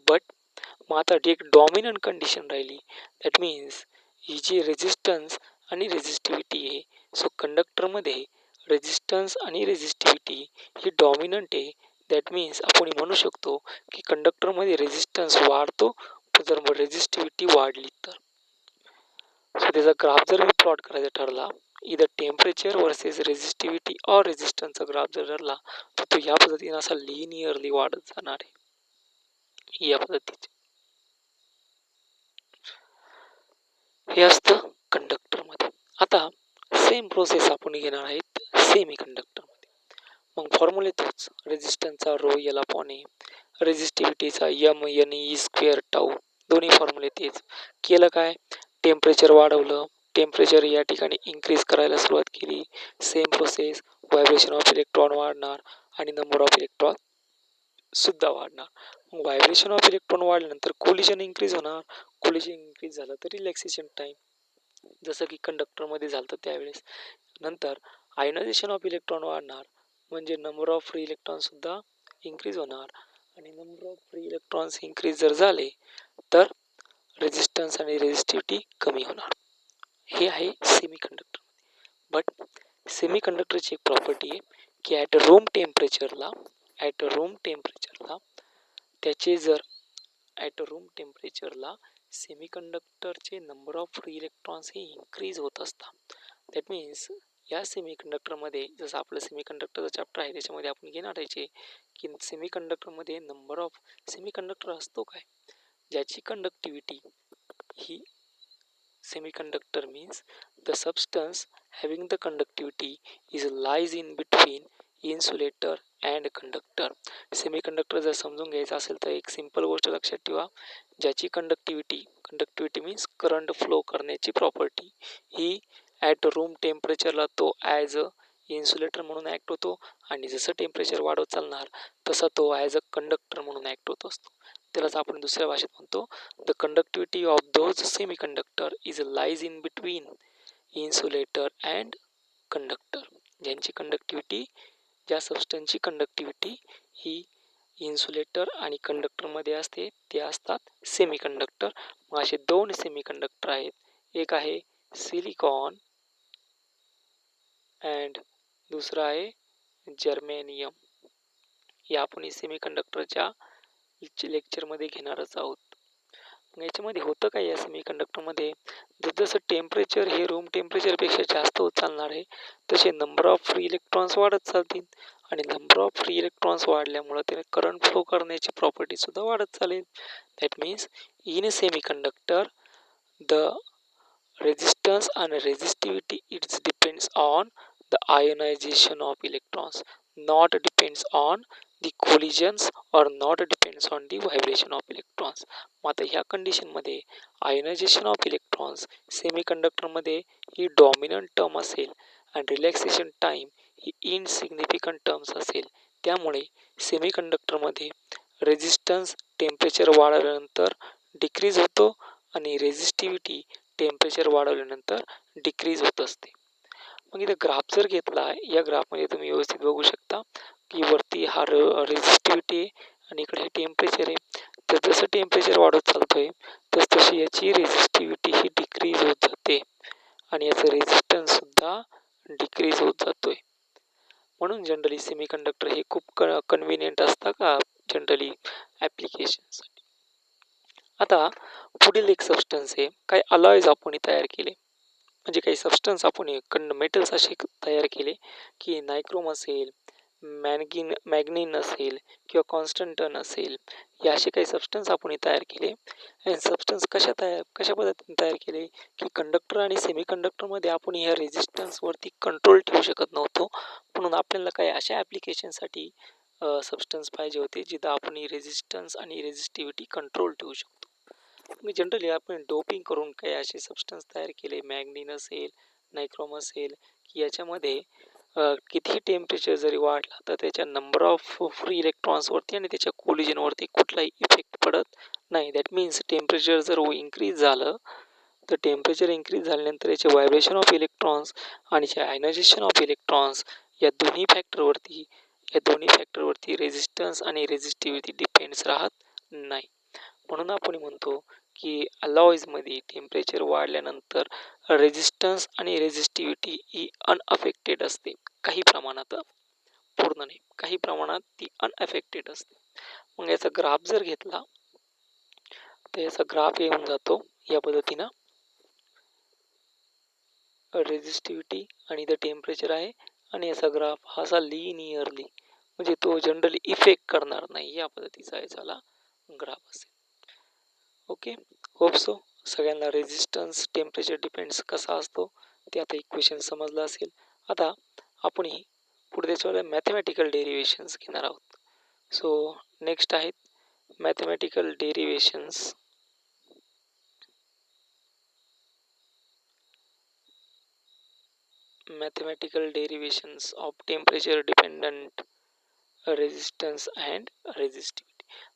बट मग आता एक डॉमिनंट कंडिशन राहिली. दॅट मीन्स ही जी रेझिस्टन्स आणि रेझिस्टिव्हिटी आहे, सो कंडक्टरमध्ये रेझिस्टन्स आणि रेझिस्टिव्हिटी ही डॉमिनंट आहे. दॅट मीन्स आपण म्हणू शकतो की कंडक्टरमध्ये रेझिस्टन्स वाढतो जर मग रेझिस्टिव्हिटी वाढली तर. सो त्याचा ग्राफ जर मी प्लॉट करायचा ठरला, इथं टेम्परेचर वर्सेस रेझिस्टिव्हिटी और रेझिस्टन्सचा ग्राफ जर ठरला तर तो या पद्धतीने असा लिनियरली वाढत जाणार आहे. या पद्धतीचे हे असतं कंडक्टरमध्ये. आता सेम प्रोसेस आपण घेणार आहेत सेमी कंडक्टरमध्ये. मग फॉर्म्युले तोच, रेझिस्टन्सचा रो एल अपॉन ए, रेझिस्टिव्हिटीचा M N E square tau, दोन्ही फॉर्म्युले तेच. केलं काय? टेम्परेचर वाढवलं, टेम्परेचर या ठिकाणी इन्क्रीज करायला सुरुवात केली. Same process, vibration of electron वाढणार आणि नंबर ऑफ इलेक्ट्रॉन सुद्धा वाढणार. मग व्हायब्रेशन ऑफ इलेक्ट्रॉन वाढल्यानंतर कोलिजन इन्क्रीज होणार. कोलिजन इन्क्रीज झालं तर रिलॅक्सेशन टाईम, जसं की कंडक्टरमध्ये झालं त्यावेळेस. नंतर आयोनायझेशन ऑफ इलेक्ट्रॉन वाढणार म्हणजे नंबर ऑफ फ्री इलेक्ट्रॉन सुद्धा इन्क्रीज होणार आणि number of free electrons increase जर झाले तर रेझिस्टन्स आणि रेझिस्टिव्हिटी कमी होणार. हे आहे सेमी कंडक्टर. बट सेमी कंडक्टरची एक प्रॉपर्टी आहे की ॲट रूम टेम्परेचरला त्याचे जर ॲट रूम टेम्परेचरला सेमीकंडक्टरचे नंबर ऑफ फ्री इलेक्ट्रॉन्स हे इन्क्रीज होत असतात. दॅट मीन्स या सेमीकंडक्टरमध्ये जसं आपलं सेमीकंडक्टरचा चॅप्टर आहे त्याच्यामध्ये आपण घेणार आहे की सेमीकंडक्टरमध्ये नंबर ऑफ सेमीकंडक्टर असतो काय, ज्याची conductivity he semiconductor means the substance having the conductivity is lies in between insulator and conductor. Semiconductor जर समजून घ्यायचं असेल तर एक सिंपल गोष्ट लक्षात ठेवा, ज्याची कंडक्टिव्हिटी मीन्स करंट फ्लो करण्याची प्रॉपर्टी ही ॲट रूम टेम्परेचरला तो ॲज अ इन्सुलेटर म्हणून ॲक्ट होतो आणि जसं टेम्परेचर वाढवत चालणार तसा तो ॲज अ कंडक्टर म्हणून ॲक्ट होत असतो. त्यालाच आपण दुसऱ्या भाषेत म्हणतो the conductivity of those semiconductor is lies in between insulator and conductor. ज्यांची कंडक्टिव्हिटी, ज्या सबस्टन्सची कंडक्टिव्हिटी ही इन्सुलेटर आणि कंडक्टरमध्ये असते ते असतात सेमीकंडक्टर. मग असे दोन सेमीकंडक्टर आहेत, एक आहे सिलिकॉन अँड दुसरा आहे जर्मेनियम. या आपण सेमीकंडक्टरच्या लेक्चरमध्ये घेणारच आहोत. मग याच्यामध्ये होतं काय, या सेमीकंडक्टरमध्ये जसं टेम्परेचर हे रूम टेम्परेचरपेक्षा जास्त होत चालणार आहे तसे नंबर ऑफ फ्री इलेक्ट्रॉन्स वाढत चालतील आणि नंबर ऑफ फ्री इलेक्ट्रॉन्स वाढल्यामुळे त्याने करंट फ्लो करण्याची प्रॉपर्टी सुद्धा वाढत चालेल. That means in a semiconductor the resistance and resistivity it depends on the ionization of electrons, not depends on the collisions or not depends on the vibration of electrons. आता ह्या कंडिशनमध्ये आयोनायझेशन ऑफ इलेक्ट्रॉन्स सेमीकंडक्टरमध्ये ही डॉमिनंट टर्म असेल आणि रिलॅक्सेशन टाईम ही इनसिग्निफिकंट टर्म्स असेल. त्यामुळे सेमीकंडक्टरमध्ये रेजिस्टन्स टेम्परेचर वाढवल्यानंतर डिक्रीज होतो आणि रेजिस्टिव्हिटी टेम्परेचर वाढवल्यानंतर डिक्रीज होत असते. मग इथे ग्राफ जर घेतला, या ग्राफमध्ये तुम्ही व्यवस्थित बघू शकता की वरती हा रेजिस्टिव्हिटी आहे आणि इकडे हे टेम्परेचर आहे. तर जसं टेम्परेचर वाढत चालतोय तशी याची रेजिस्टिव्हिटी ही डिक्रीज होत जाते आणि याचं रेजिस्टन्स सुद्धा डिक्रीज होत जातोय. म्हणून जनरली सेमीकंडक्टर हे खूप कन्व्हिनियंट असतं का जनरली ॲप्लिकेशनसाठी. आता पुढील एक सबस्टन्स आहे, काही अलॉयज आपण तयार केले, म्हणजे काही सबस्टन्स आपण मेटल्स असे तयार केले की नायक्रोम असेल, मॅग्नीन असेल किंवा कॉन्स्टंटन असेल, या असे काही सबस्टन्स आपण तयार केले. आणि सबस्टन्स कशा पद्धतीने तयार केले की कंडक्टर आणि सेमीकंडक्टरमध्ये आपण ह्या रेजिस्टन्सवरती कंट्रोल ठेवू शकत नव्हतो, म्हणून आपल्याला काही अशा ॲप्लिकेशनसाठी सबस्टन्स पाहिजे होते जिथं आपण रेजिस्टन्स आणि रेजिस्टिव्हिटी कंट्रोल ठेवू शकतो. मी जनरली आपण डोपिंग करून काही असे सबस्टन्स तयार केले, मॅग्नीन असेल, नायक्रोम असेल, की याच्यामध्ये कितीही टेम्परेचर जरी वाढला तर त्याच्या नंबर ऑफ फ्री इलेक्ट्रॉन्सवरती आणि त्याच्या कोलिजनवरती कुठलाही इफेक्ट पडत नाही. दॅट मीन्स टेम्परेचर जर इन्क्रीज झालं तर टेम्परेचर इन्क्रीज झाल्यानंतर याचे व्हायब्रेशन ऑफ इलेक्ट्रॉन्स आणि आयनायझेशन ऑफ इलेक्ट्रॉन्स या दोन्ही फॅक्टरवरती रेजिस्टन्स आणि रेजिस्टिव्हिटी डिपेंड्स राहत नाही. म्हणून आपण म्हणतो की अलॉयजमध्ये टेम्परेचर वाढल्यानंतर रेजिस्टन्स आणि रेजिस्टिव्हिटी ही अनअफेक्टेड असते, काही प्रमाणात, पूर्ण नाही, काही प्रमाणात ती अनअफेक्टेड असते. मग याचा ग्राफ जर घेतला तर याचा ग्राफ येऊन जातो या पद्धतीनं, रेजिस्टिव्हिटी आणि द टेम्परेचर आहे आणि याचा ग्राफ हा असा लिनियरली, म्हणजे तो जनरली इफेक्ट करणार नाही, या पद्धतीचा याचा ग्राफ असेल. ओके, होप सो सगळ्यांना रेजिस्टन्स टेम्परेचर डिपेंड्स कसा असतो ते आता इक्वेशन समजलं असेल. आता आपण पुढे त्याच्यावर मॅथमॅटिकल डेरिव्हेशन्स घेणार आहोत. सो नेक्स्ट आहेत mathematical derivations. Mathematical derivations of temperature dependent resistance and resistivity.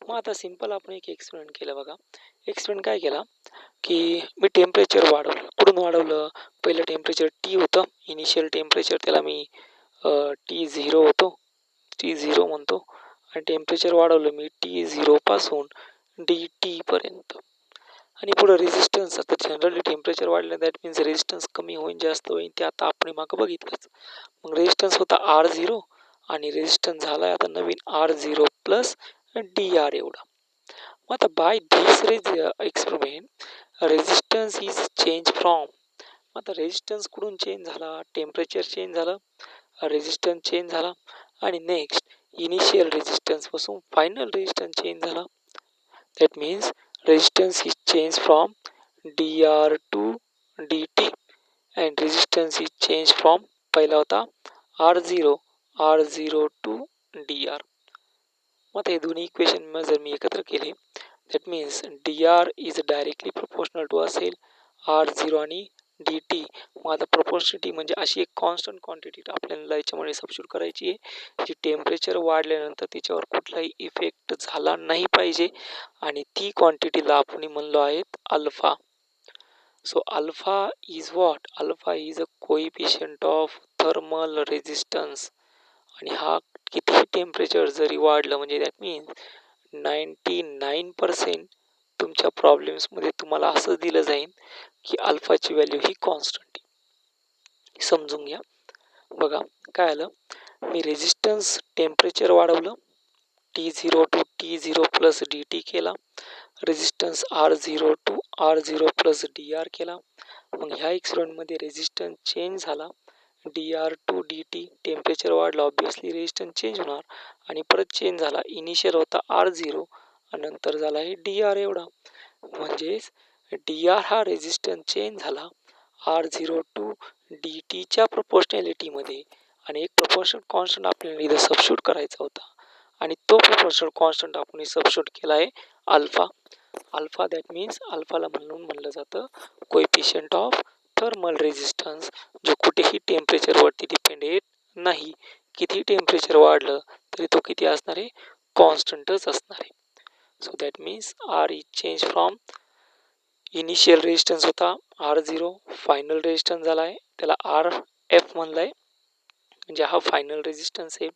मग आता सिंपल आपण एक एक्सपेरिमेंट केला बघा. एक्सपेरिमेंट काय केला की मी टेम्परेचर वाढवलं. कुठून वाढवलं, पहिलं टेम्परेचर टी होतं, इनिशियल टेम्परेचर, त्याला मी T0 म्हणतो आणि टेम्परेचर वाढवलं मी T0 पासून dt पर्यंत. आणि पुढे रेजिस्टन्स, आता जनरली टेम्परेचर वाढलं दॅट मीन्स रेजिस्टन्स कमी होईल जास्त होईल, ते आता आपण मागं बघितलंच. मग रेजिस्टन्स होता R0 आणि रेजिस्टन्स झाला आता नवीन R0 प्लस dr एवढा. मग आता by this experiment resistance is change from, आता रेजिस्टन्स कुठून चेंज झाला, टेम्परेचर चेंज झालं, रेजिस्टन्स चेंज झाला आणि नेक्स्ट इनिशियल रेजिस्टन्स पासून फायनल रेजिस्टन्स चेंज झाला. That means resistance is change from dr2 dt and resistance is changed from पहिला होता r0 to dr. मग हे दोन्ही इक्वेशन जर मी एकत्र केले that means dr is directly proportional to असेल r0 आणि dt. मग आता प्रोपोर्शनिटी म्हणजे अशी एक कॉन्स्टंट क्वांटिटी आपल्याला याच्यामध्ये सबस्टिट्यूट करायची आहे जी टेम्परेचर वाढल्यानंतर तिच्यावर कुठलाही इफेक्ट झाला नाही पाहिजे आणि ती क्वांटिटीला आपण म्हणलो आहेत alpha. So alpha is what? Alpha is a coefficient of thermal resistance. आणि हा किती टेम्परेचर जरी वाढलं म्हणजे दॅट मीन्स 99% तुमच्या प्रॉब्लेम्समध्ये तुम्हाला असं दिलं जाईल की अल्फाची व्हॅल्यू ही कॉन्स्टंट आहे. समजून घ्या. बघा काय आलं, मी रेजिस्टन्स टेम्परेचर वाढवलं T0 to T0 plus dt केला, resistance R0 to R0 plus dr केला. मग ह्या एक्सपेरिमेंटमध्ये रेजिस्टन्स चेंज झाला dr टू dt, टेम्परेचर वाढलं ऑब्विसली रेजिस्टन्स चेंज होणार आणि परत चेंज झाला. इनिशियल होता R0 आणि नंतर झाला आहे dr एवढा. म्हणजेच dr हा रेजिस्टन्स चेंज झाला R0 टू dtच्या प्रोपोर्शनॅलिटीमध्ये आणि एक प्रोपोर्शनल कॉन्स्टंट आपल्याला इथं सबस्टिट्यूट करायचा होता आणि तो प्रोपोर्शनल कॉन्स्टंट आपण सबस्टिट्यूट केला आहे अल्फा. अल्फा दॅट मीन्स अल्फाला म्हणलं जातं कोएफिशियंट ऑफ थर्मल रेजिस्टन्स, जो कुठेही टेम्परेचरवरती डिपेंड येत नाही. किती टेम्परेचर वाढलं तरी तो किती असणार आहे, कॉन्स्टंटच असणार आहे. So that means R is change from initial resistance होता R0, फायनल रेजिस्टन्स झाला आहे त्याला RF म्हणलं आहे म्हणजे हा फायनल रेजिस्टन्स आहे.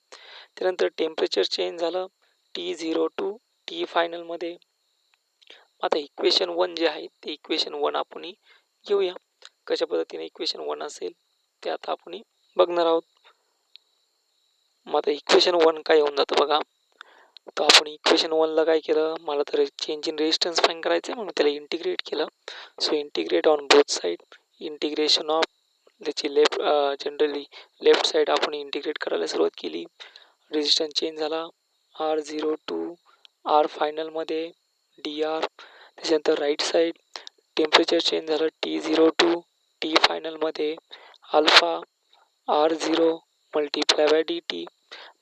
त्यानंतर टेम्परेचर चेंज झालं T0 टू T फायनलमध्ये. आता इक्वेशन 1 जे आहे ते इक्वेशन 1 आपण घेऊया. कशा पद्धतीने इक्वेशन 1 असेल ते आता आपण बघणार आहोत. मग आता इक्वेशन 1 काय होऊन जातं बघा. तर आपण इक्वेशन 1 ला काय केलं, मला तर चेंज इन रेजिस्टन्स फाइंड करायचं आहे म्हणून त्याला इंटिग्रेट केलं. So integrate on both side, integration of त्याची जनरली लेफ्ट साईड आपण इंटिग्रेट करायला सुरुवात केली. रेजिस्टन्स चेंज झाला R0 टू R फायनलमध्ये dr. त्याच्यानंतर राईट साईड टेम्परेचर चेंज झालं T0 टू T फायनलमध्ये alpha R0 multiply by dt.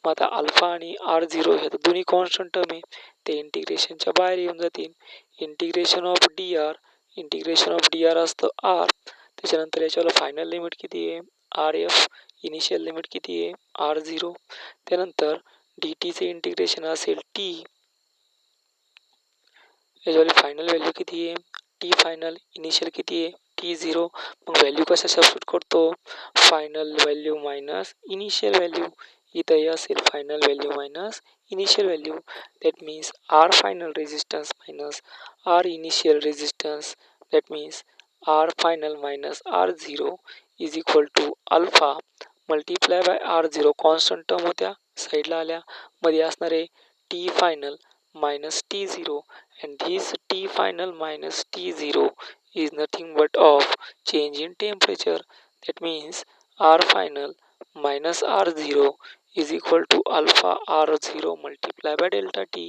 मग आता अल्फा आणि R0 हे तर दोन्ही कॉन्स्टंट टर्म आहे, ते इंटिग्रेशनच्या बाहेर येऊन जातील. इंटिग्रेशन ऑफ dr असतं R. त्याच्यानंतर याच्यावर फायनल लिमिट किती आहे RF, इनिशियल लिमिट किती आहे R0. त्यानंतर dtचे इंटिग्रेशन असेल T, याच्यावर फायनल व्हॅल्यू किती आहे T फायनल, इनिशियल किती आहे T0. मग व्हॅल्यू कशा सबस्टिट्यूट करतो, final value minus initial value. इथं हे असेल final value minus initial value. That means R final resistance minus R initial resistance, that means R final minus R0 is equal to alpha multiply by R0. Constant term होत्या साईडला आल्या, मध्ये असणारे T final minus T0 and this T final minus T0 is nothing but of change in temperature. That means R final minus R0 is equal to alpha R0 multiply by delta T.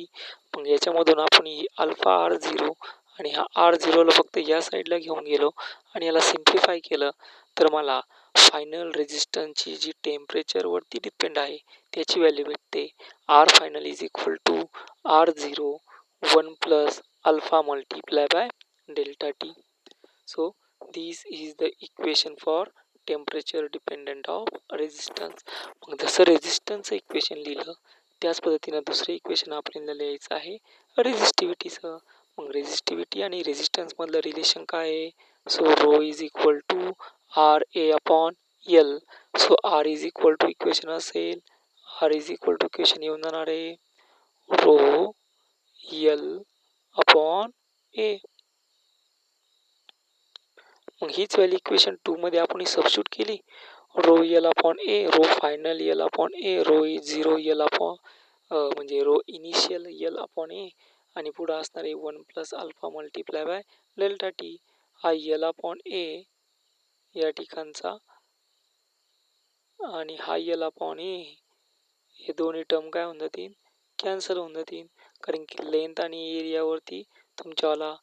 मग याच्यामधून आपण ही अल्फा R0 आणि हा R0 ला फक्त या साईडला घेऊन गेलो आणि याला सिम्प्लिफाय केलं तर मला फायनल रेजिस्टन्सची जी टेम्परेचरवरती डिपेंड आहे त्याची व्हॅल्यू भेटते. R final is equal to R0 1 plus alpha multiply by delta T. So this is the equation for temperature dependent of resistance. मग जसं रेजिस्टन्सचं इक्वेशन लिहिलं त्याच पद्धतीनं दुसरं इक्वेशन आपल्याला लिहायचं आहे रेजिस्टिव्हिटीचं. मग रेजिस्टिव्हिटी आणि रेजिस्टन्समधलं रिलेशन काय आहे, so rho is equal to R A upon L. So R is equal to equation असेल R is equal to equation येऊन जाणार आहे रो एल अपॉन ए. मग हीच व्हॅल्यू इक्वेशन 2 मध्ये आपण सबस्टिट्यूट केली. Row L upon A, row final L upon A, row zero L upon म्हणजे रो इनिशियल एल अपॉन ए आणि पुढे असणार आहे 1 plus alpha multiply by delta T. हा एल अपॉन ए या ठिकाणचा आणि हा एल अपॉन ए, हे दोन्ही टर्म काय होऊन जातील, कॅन्सल होऊन जातील. कारण की लेंथ आणि एरियावरती तुमच्यावाला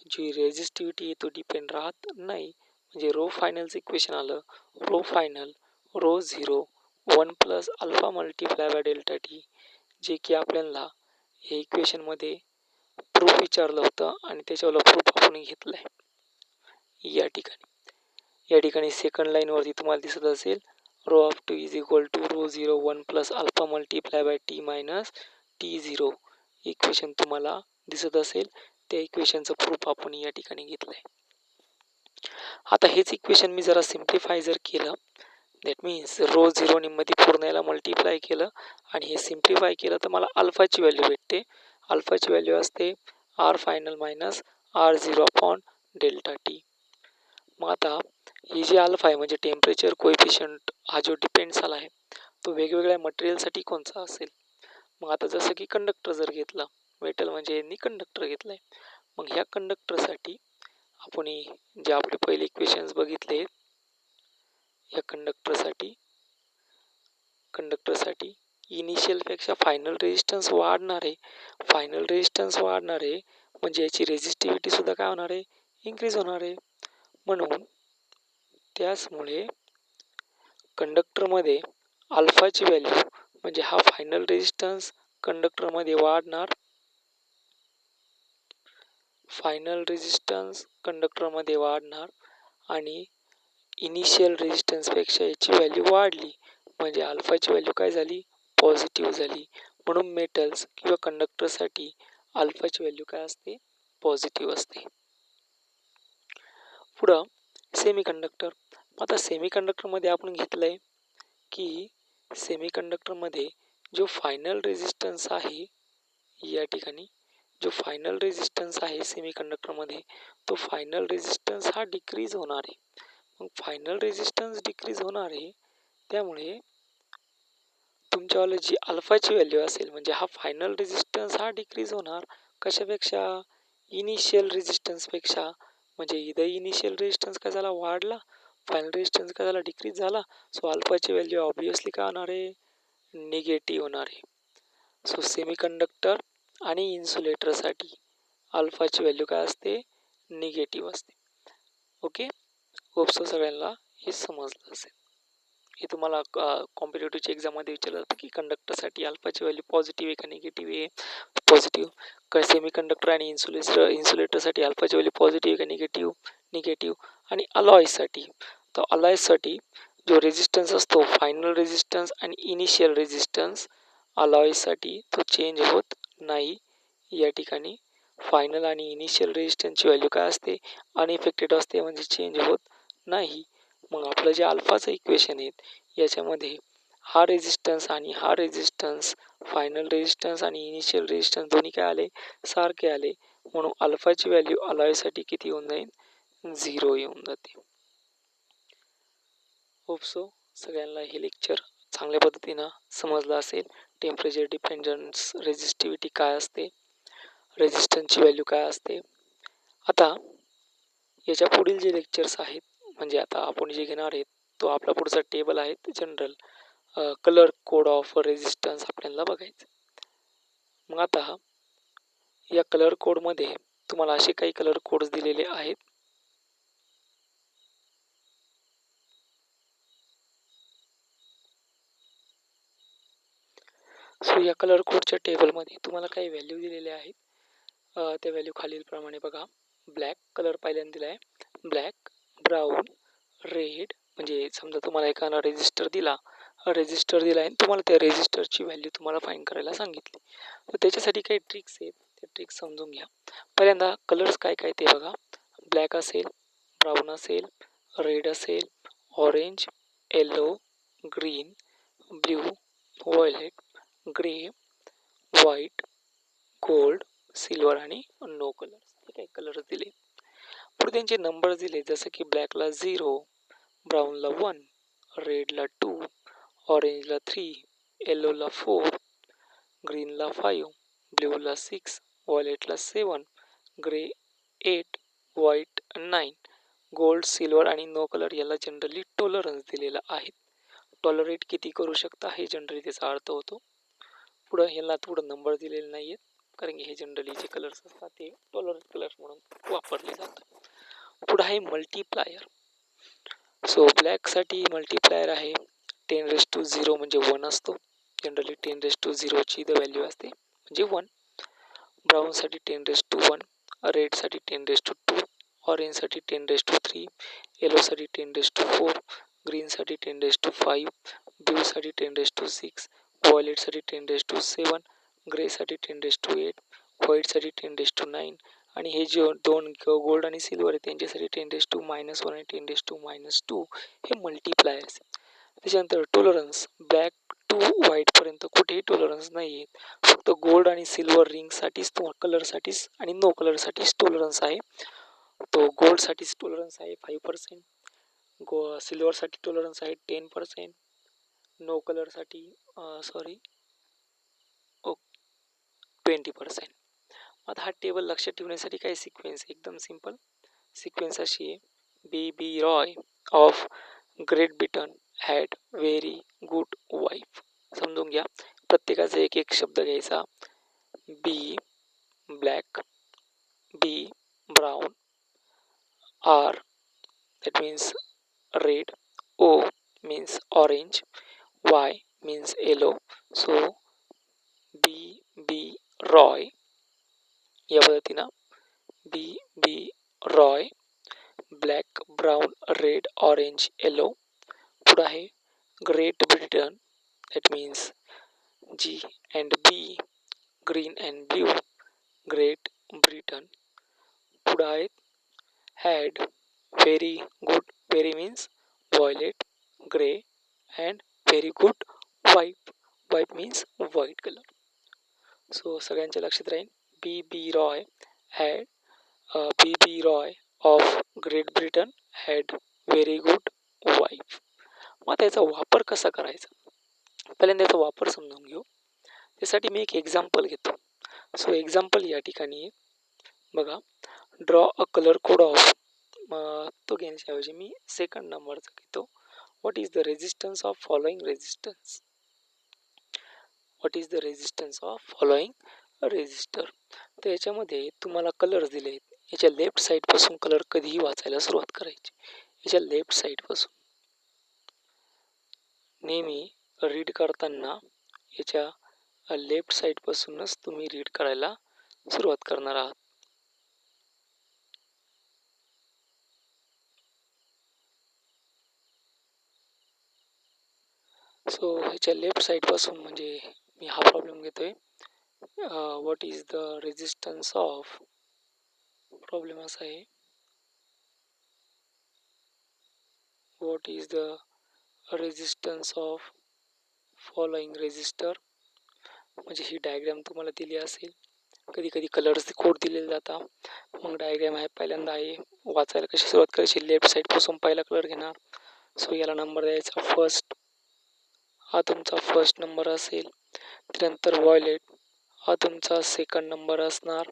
जी रेझिस्टिव्हिटी आहे तो डिपेंड राहत नाही. म्हणजे रो फायनलचं इक्वेशन आलं rho final rho zero 1 plus alpha multiply by delta T, जे की आपल्याला हे इक्वेशनमध्ये प्रूफ विचारलं होतं आणि त्याच्यावर प्रूफ आपण घेतलं आहे या ठिकाणी सेकंड लाईनवरती तुम्हाला दिसत असेल rho of two is equal to rho zero 1 plus alpha multiply by T minus T zero equation तुम्हाला दिसत असेल. त्या इक्वेशनचं प्रूफ आपण या ठिकाणी घेतलं आहे. आता हेच इक्वेशन मी जरा सिम्प्लिफाय जर केलं, दॅट मीन्स रो झिरोनी मध्ये पूर्ण याला मल्टिप्लाय केलं आणि हे सिम्प्लिफाय केलं तर मला अल्फाची व्हॅल्यू भेटते. अल्फाची व्हॅल्यू असते R final minus R zero upon delta T. मग आता ही जी अल्फा आहे म्हणजे टेम्परेचर कोएफिशियंट हा जो डिपेंड झाला आहे तो वेगवेगळ्या मटेरियलसाठी कोणता असेल. मग आता जसं की कंडक्टर जर घेतला, मेटल म्हणजे यांनी कंडक्टर घेतला आहे. मग ह्या कंडक्टरसाठी आपण जे आपले पहिले इक्वेशन्स बघितले या कंडक्टरसाठी इनिशियलपेक्षा फायनल रेजिस्टन्स वाढणार आहे म्हणजे याची रेजिस्टिव्हिटी सुद्धा काय होणार आहे, इन्क्रीज होणार आहे. म्हणून त्याचमुळे कंडक्टरमध्ये अल्फाची व्हॅल्यू म्हणजे हा फायनल रेजिस्टन्स कंडक्टरमध्ये वाढणार, आणि इनिशियल रेजिस्टन्सपेक्षा याची व्हॅल्यू वाढली म्हणजे अल्फाची व्हॅल्यू काय झाली, पॉझिटिव्ह झाली. म्हणून मेटल्स किंवा कंडक्टरसाठी अल्फाची व्हॅल्यू काय असते, पॉझिटिव्ह असते. पुढं सेमीकंडक्टर. आता सेमीकंडक्टरमध्ये आपण घेतलंय की सेमीकंडक्टरमध्ये जो फायनल रेजिस्टन्स आहे या ठिकाणी जो फायनल रेजिस्टन्स आहे सेमीकंडक्टरमध्ये तो फायनल रेजिस्टन्स हा डिक्रीज होणार आहे. मग फायनल रेजिस्टन्स डिक्रीज होणार आहे त्यामुळे तुमच्यावाला जी अल्फाची व्हॅल्यू असेल म्हणजे हा फायनल रेजिस्टन्स हा डिक्रीज होणार कशापेक्षा, इनिशियल रेजिस्टन्सपेक्षा. म्हणजे इथं इनिशियल रेजिस्टन्स काय झाला, वाढला, फायनल रेजिस्टन्स काय झाला, डिक्रीज झाला. सो अल्फाची व्हॅल्यू ऑब्विसली काय होणार आहे, निगेटिव्ह होणार आहे. सो सेमीकंडक्टर आणि इन्सुलेटरसाठी अल्फाची व्हॅल्यू काय असते, निगेटिव्ह असते. ओके, होप्स सगळ्यांना हे समजलं असेल. हे तुम्हाला कॉम्पिटेटिव्हच्या एक्झाममध्ये विचारलं जातं की कंडक्टरसाठी अल्फाची व्हॅल्यू पॉझिटिव्ह आहे का निगेटिव्ह आहे. पॉझिटिव्ह. सेमीकंडक्टर आणि इन्सुलेटरसाठी अल्फाची व्हॅल्यू पॉझिटिव्ह आहे का निगेटिव्ह. आणि अलॉयसाठी जो रेजिस्टन्स असतो फायनल रेजिस्टन्स आणि इनिशियल रेजिस्टन्स अलॉयसाठी तो चेंज होत नाही. या ठिकाणी फायनल आणि इनिशियल रेजिस्टन्सची व्हॅल्यू काय असते, अनइफेक्टेड असते म्हणजे चेंज होत नाही. मग आपलं जे अल्फाचं इक्वेशन आहे याच्यामध्ये हा रेजिस्टन्स फायनल रेजिस्टन्स आणि इनिशियल रेजिस्टन्स दोन्ही काय आले, सारखे आले. म्हणून अल्फाची व्हॅल्यू अलॉयसाठी किती येऊन जाईल, 0 येऊन जाते. होप सो सगळ्यांना हे लेक्चर चांगल्या पद्धतीनं समजलं असेल. टेम्परेचर डिपेंडन्स रेजिस्टिव्हिटी काय असते, रेजिस्टन्सची व्हॅल्यू काय असते. आता याच्या पुढील जे लेक्चर्स आहेत म्हणजे आता आपण जे घेणार आहेत तो आपला पुढचा टेबल आहे general colour code of resistance आपल्याला बघायचं. मग आता या कलर कोडमध्ये तुम्हाला असे काही कलर कोड्स दिलेले आहेत. सो या कलर कोडच्या टेबलमध्ये तुम्हाला काही व्हॅल्यू दिलेल्या आहेत. त्या व्हॅल्यू खालीलप्रमाणे बघा. ब्लॅक कलर पहिल्यांदा दिला आहे, ब्लॅक, ब्राऊन, रेड. म्हणजे समजा तुम्हाला एखादा रेजिस्टर दिला आणि तुम्हाला त्या रेजिस्टरची व्हॅल्यू तुम्हाला फाइंड करायला सांगितली. तर त्याच्यासाठी काही ट्रिक्स आहेत, त्या ट्रिक्स समजून घ्या. पहिल्यांदा कलर्स काय काय ते बघा. ब्लॅक असेल, ब्राऊन असेल, रेड असेल, orange, yellow, green, blue, violet, grey, white, gold, silver आणि नो कलर. हे काही कलर्स दिले. पुढे त्यांचे नंबर्स दिले जसं की ब्लॅकला 0, ब्राऊनला 1, रेडला 2, ऑरेंजला 3, येलोला 4, ग्रीनला 5, ब्ल्यूला 6, व्हायलेटला 7, ग्रे 8, व्हाईट 9, गोल्ड, सिल्वर आणि नो कलर याला जनरली टॉलरन्स दिलेला आहे. टॉलरेट किती करू शकता हे जनरली त्याचा अर्थ होतो. पुढं ह्याला थोडं नंबर दिलेले नाही आहेत. कारण की हे जनरली जे कलर्स असतात ते टॉलरंट कलर्स म्हणून वापरले जातात. पुढे आहे मल्टीप्लायर. सो ब्लॅकसाठी मल्टीप्लायर आहे 10⁻0 म्हणजे 1 असतो. जनरली 10⁻0 ची द व्हॅल्यू असते म्हणजे 1. ब्राऊनसाठी 10⁻1, रेडसाठी 10⁻2, ऑरेंजसाठी 10⁻3, येलोसाठी 10⁻4, ग्रीनसाठी 10⁻5, ब्ल्यूसाठी 10⁻6, व्हायलेटसाठी 10⁻7, ग्रेसाठी 10⁻8, व्हाईटसाठी 10⁻9 आणि हे जे दोन गोल्ड आणि सिल्वर आहे त्यांच्यासाठी 10⁻1 आणि 10⁻2 हे मल्टीप्लायर्स. त्याच्यानंतर टॉलरन्स ब्लॅक टू व्हाईटपर्यंत कुठेही टॉलरन्स नाही आहे. फक्त गोल्ड आणि सिल्वर रिंगसाठीच तो कलरसाठीच आणि नो कलरसाठीच टॉलरन्स आहे. तो गोल्डसाठीच टॉलरन्स आहे 5%, सिल्वरसाठी टॉलरन्स आहे 10%, नो कलरसाठी 20%. आता हा टेबल लक्षात ठेवण्यासाठी काय सिक्वेन्स एकदम सिंपल. सिक्वेन्स अशी आहे, B Roy of Great Britain had very good wife. समजून घ्या, प्रत्येकाचा एक एक शब्द घ्यायचा. B black, B brown, R that means red, O means orange, Y means yellow. So B Roy या पद्धतीनं B Roy, black, brown, red, orange, yellow. पुढे आहे great Britain, that means G and B, green and blue, great Britain. पुढे आहेत had, very good, very means violet, gray and very good, white means white color. So सगळ्यांच्या लक्षात राहील. B Roy had B Roy of Great Britain had very good wife. मग त्याचा वापर कसा करायचा, पहिल्यांदा याचा वापर समजून घेऊ. त्यासाठी मी एक एक्झाम्पल घेतो. सो एक्झाम्पल या ठिकाणी बघा, draw a colour code of, तो घेण्याच्याऐवजी मी सेकंड नंबरचा घेतो. What is the resistance of following resistance. What is the resistance of following resistor. तर याच्यामध्ये तुम्हाला कलर्स दिले आहेत. याच्या लेफ्ट साईडपासून कलर कधीही वाचायला सुरुवात करायची. याच्या लेफ्ट साईडपासून नेहमी रीड करताना याच्या लेफ्ट साईडपासूनच तुम्ही रीड करायला सुरुवात करणार आहात. सो ह्याच्या लेफ्ट साईडपासून म्हणजे मी हा प्रॉब्लेम घेतोय. What is the resistance of, problem असा आहे, what is the resistance of following resistor. म्हणजे ही डायग्राम तुम्हाला दिली असेल. कधी कधी कलर्स कोड दिलेले जातात. मग डायग्राम आहे, पहिल्यांदा आहे वाचायला कशी सुरुवात करायची, लेफ्ट साईडपासून पहिला कलर घेणार. सो याला नंबर द्यायचा फर्स्ट, हा तुमचा फर्स्ट नंबर असेल. त्यानंतर व्हायलेट हा तुमचा सेकंड नंबर असणार.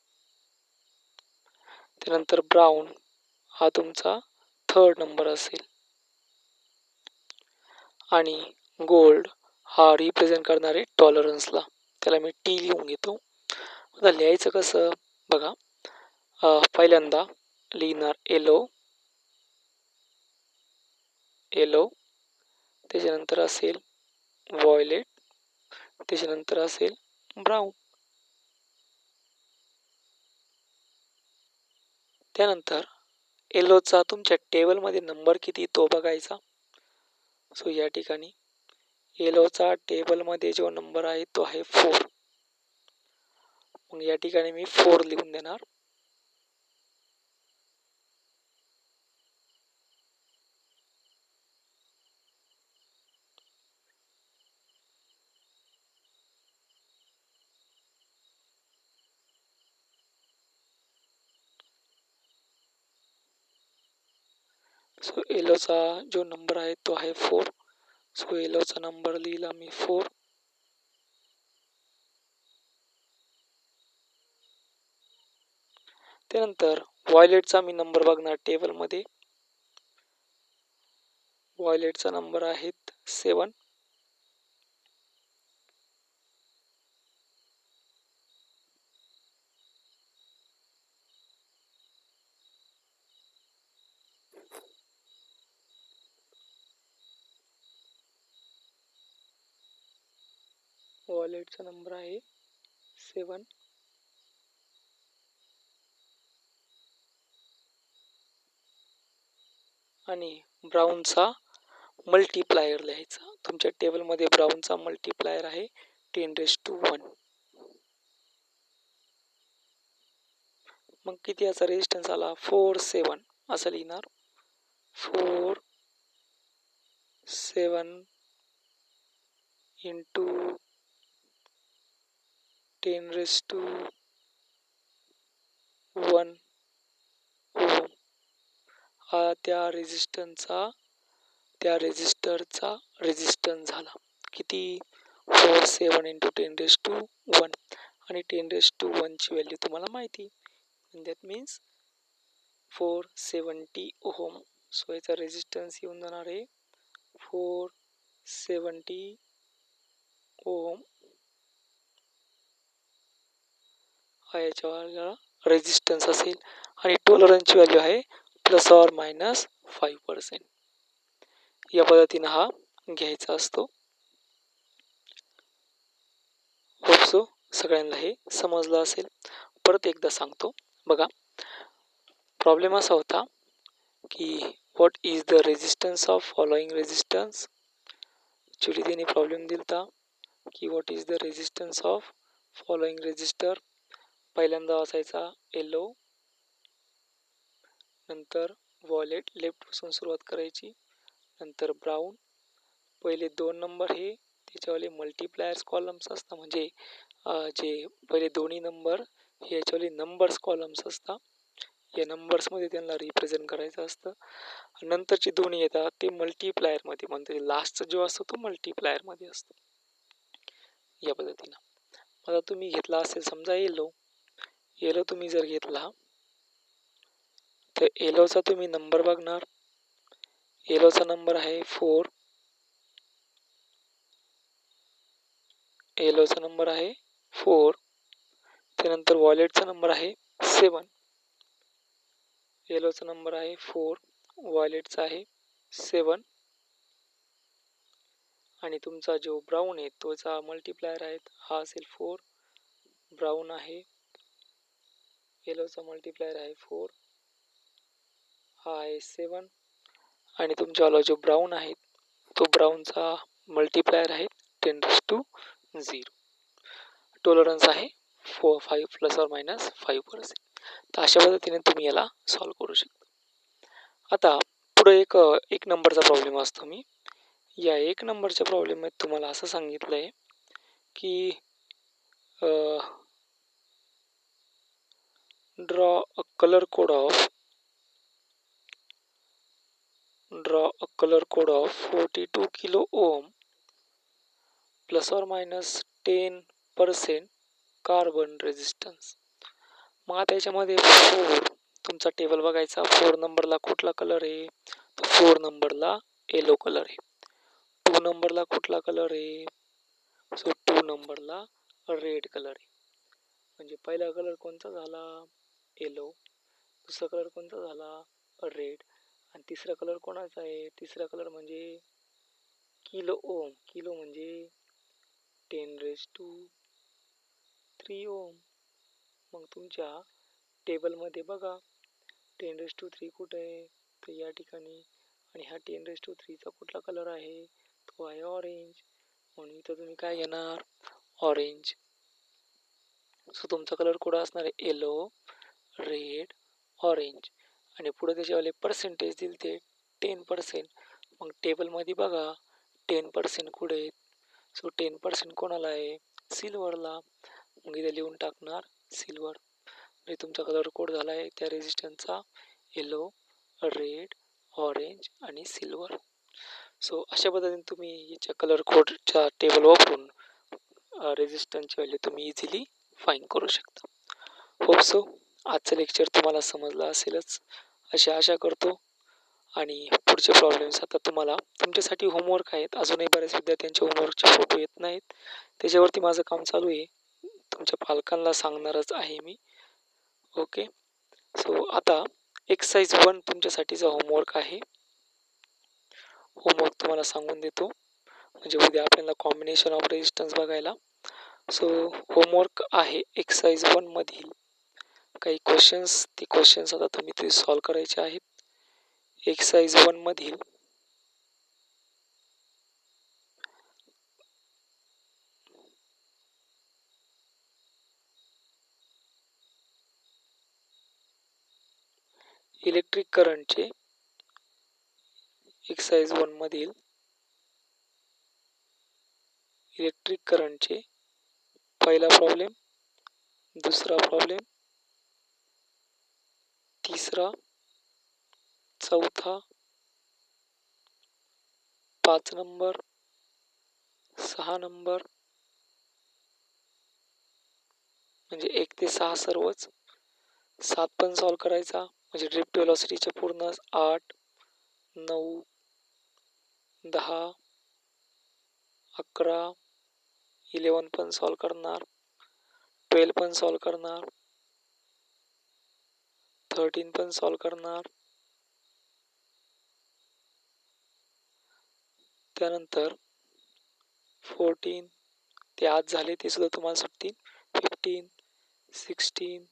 त्यानंतर ब्राऊन हा तुमचा थर्ड नंबर असेल. आणि गोल्ड हा रिप्रेझेंट करणार आहे टॉलरन्सला. त्याला मी टी लिहून घेतो. आता लिहायचं कसं बघा, पहिल्यांदा लिहिणार येलो, त्याच्यानंतर असेल व्हायलेट, त्याच्यानंतर असेल ब्राऊन. त्यानंतर येलोचा तुमच्या टेबलमध्ये नंबर किती तो बघायचा. सो या ठिकाणी येलोचा टेबलमध्ये जो नंबर आहे तो आहे 4. मग या ठिकाणी मी 4 लिहून देणार. सो येलोचा जो नंबर आहे तो आहे 4. सो येलोचा नंबर लिहिला मी 4. त्यानंतर व्हायलेटचा मी नंबर बघणार टेबलमध्ये. व्हायलेटचा नंबर आहे 7. वॉलेटचा नंबर आहे 7 आणि ब्राऊनचा मल्टीप्लायर लिहायचा. तुमच्या टेबलमध्ये ब्राऊनचा मल्टीप्लायर आहे 10⁻1. मग किती याचा रेजिस्टन्स आला? 4 असं लिहिणार. 4 7 इंटू 10⁻1 ओम हा त्या रेजिस्टरचा रेजिस्टन्स झाला. किती? 4 7 इंटू 10⁻1 आणि 10⁻1 ची व्हॅल्यू तुम्हाला माहिती. That means 470 ohm. सो याचा रेजिस्टन्स येऊन जाणार आहे 470 ओहम. हा याच्या रेजिस्टन्स असेल आणि टॉलरन्सची व्हॅल्यू आहे ±5%. या पद्धतीने हा घ्यायचा असतो. होप सो सगळ्यांना हे समजलं असेल. परत एकदा सांगतो बघा. प्रॉब्लेम असा होता की what is the resistance of following resistance. Actually त्यांनी प्रॉब्लेम दिलता की what is the resistance of following resistor. पहिल्यांदा असायचा येलो, नंतर वॉलेट लेफ्टपासून सुरुवात करायची, नंतर ब्राऊन. पहिले 2 नंबर हे त्याच्यावाले मल्टीप्लायर्स कॉलम्स असतात, म्हणजे जे पहिले दोन्ही नंबर हे याच्यावाले नंबर्स कॉलम्स असतात. या नंबर्समध्ये त्यांना रिप्रेझेंट करायचं असतं. नंतरचे दोन्ही येतात ते मल्टीप्लायरमध्ये, म्हणजे लास्टचा जो असतो तो मल्टीप्लायरमध्ये असतो. या पद्धतीनं आता तुम्ही घेतला असेल समजा येलो तुम्ही जर घेतला तर येलोचा तुम्ही नंबर बघणार. येलोचा नंबर आहे 4. येलोचा नंबर आहे 4. त्यानंतर वॉलेटचा नंबर आहे 7. येलोचा नंबर आहे 4, वॉलेटचा आहे 7 आणि तुमचा जो ब्राऊन आहे तोचा मल्टीप्लायर आहे हा असेल 4. ब्राऊन आहे, येलोचा मल्टीप्लायर आहे 4, हा आहे 7 आणि तुमच्यावाला जो ब्राऊन आहे तो ब्राऊनचा मल्टीप्लायर आहे 10⁻0. टॉलरन्स आहे 5 ±5%. तर अशा पद्धतीने तुम्ही याला सॉल्व्ह करू शकता. आता पुढे एक नंबरचा प्रॉब्लेम असतो. मी या 1 नंबरच्या प्रॉब्लेममध्ये तुम्हाला असं सांगितलं आहे की draw a colour code of 42 kilo ohm ±10% carbon resistance. मग आता याच्यामध्ये 4 तुमचा टेबल बघायचा. 4 नंबरला कुठला कलर आहे? तर 4 नंबरला येलो कलर आहे. 2 नंबरला कुठला कलर आहे? सो 2 नंबरला रेड कलर आहे. म्हणजे पहिला कलर कोणता झाला? येलो. दुसरा कलर कोणता झाला? रेड. आणि तिसरा कलर कोणाचा आहे? तिसरा कलर म्हणजे किलो ओम. किलो म्हणजे 10⁻³ ओम. मग तुमच्या टेबलमध्ये बघा 10⁻³ कुठे आहे? तर या ठिकाणी. आणि हा 10⁻³ चा कुठला कलर आहे? तो आहे ऑरेंज. म्हणून इथं तुम्ही काय घेणार? ऑरेंज. सो तुमचा कलर कोड असणार आहे येलो, रेड, ऑरेंज. आणि पुढे त्याच्यावाले पर्सेंटेज दिले ते 10%. मग टेबलमध्ये बघा 10% कुठे आहेत? सो 10% कोणाला आहे? सिल्वरला. मग इथे लिहून टाकणार सिल्वर. म्हणजे तुमचा कलर कोड झाला आहे त्या रेजिस्टन्सचा येलो, रेड, ऑरेंज आणि सिल्वर. सो अशा पद्धतीने तुम्ही याच्या कलर कोडच्या टेबल वापरून रेजिस्टन्सची व्हॅल्यू तुम्ही इझिली फाईंड करू शकता. होप सो आजचं लेक्चर तुम्हाला समजलं असेलच अशी आशा करतो. आणि पुढचे प्रॉब्लेम्स आता तुम्हाला तुमच्यासाठी होमवर्क आहेत. अजूनही बऱ्याच विद्यार्थ्यांचे होमवर्कचे फोटो येत नाहीत. त्याच्यावरती माझं काम चालू आहे. तुमच्या पालकांना सांगणारच आहे मी. ओके. सो आता एक्सरसाइज 1 तुमच्यासाठीचा होमवर्क आहे. होमवर्क तुम्हाला सांगून देतो. म्हणजे उद्या आपल्याला कॉम्बिनेशन ऑफ रेजिस्टन्स बघायला सो होमवर्क आहे एक्सरसाइज 1 मधील काही क्वेश्चन्स. ते क्वेश्चन्स आता तुम्ही ते सॉल्व करायचे आहेत. एक्सरसाइज 1 मधील इलेक्ट्रिक करंटचे एक्सरसाइज 1 मधील इलेक्ट्रिक करंटचे पहिला प्रॉब्लेम, दुसरा प्रॉब्लेम, तिसरा, चौथा, 5 नंबर, 6 नंबर म्हणजे 1 ते 6 सर्वच, 7 पण सॉल्व करायचा म्हणजे ड्रिफ्ट वेलॉसिटीचे पूर्ण 8, 9, 10, 11, 11 पण सॉल्व करणार, 12 पण सॉल्व करणार, 13 पण सॉल्व करणार, त्यानंतर 14 ते आज झाले ते सुद्धा तुम्हाला सुटतील, 15, 16,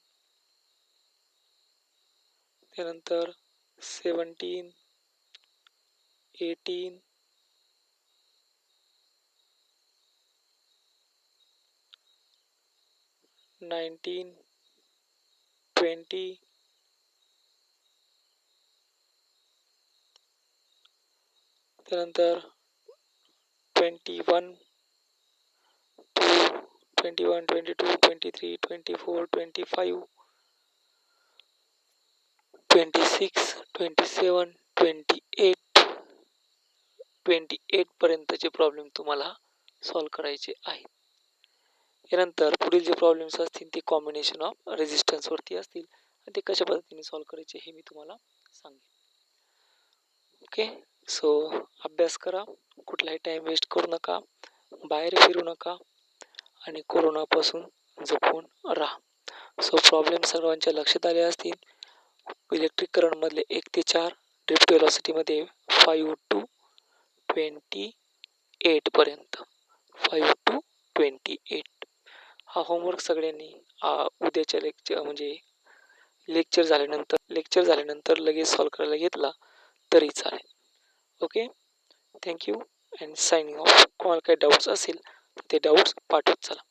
त्यानंतर 17, 18, 19, 20, त्यानंतर 21, 21, 22, 23, 24, 25, 26, 27, 28, 28 पर्यंतचे प्रॉब्लेम तुम्हाला सॉल्व करायचे आहेत. यानंतर पुढील जे प्रॉब्लेम्स असतील ते कॉम्बिनेशन ऑफ रेजिस्टन्स वरती असतील आणि ते कशा पद्धतीने सॉल्व करायचे हे मी तुम्हाला सांगेन. ओके, सो अभ्यास करा, कुठलाही टाइम वेस्ट करू नका, बाहेर फिरू नका आणि कोरोनापासून जपून राहा. सो प्रॉब्लेम सर्वांच्या लक्षात आले असतील. इलेक्ट्रिक करंट मधले 1 ते 4, ड्रिफ्ट वेलॉसिटी मध्ये 5 to 28 पर्यंत, 5 to 28. हा होमवर्क सगळ्यांनी उद्याच्या लेक्चर झाल्यानंतर लगेच सॉल्व करायला घेतला तरी चालेल. Okay, thank you and signing off. कोणाला काही डाऊट्स असेल तर ते डाऊट्स पाठवत चला.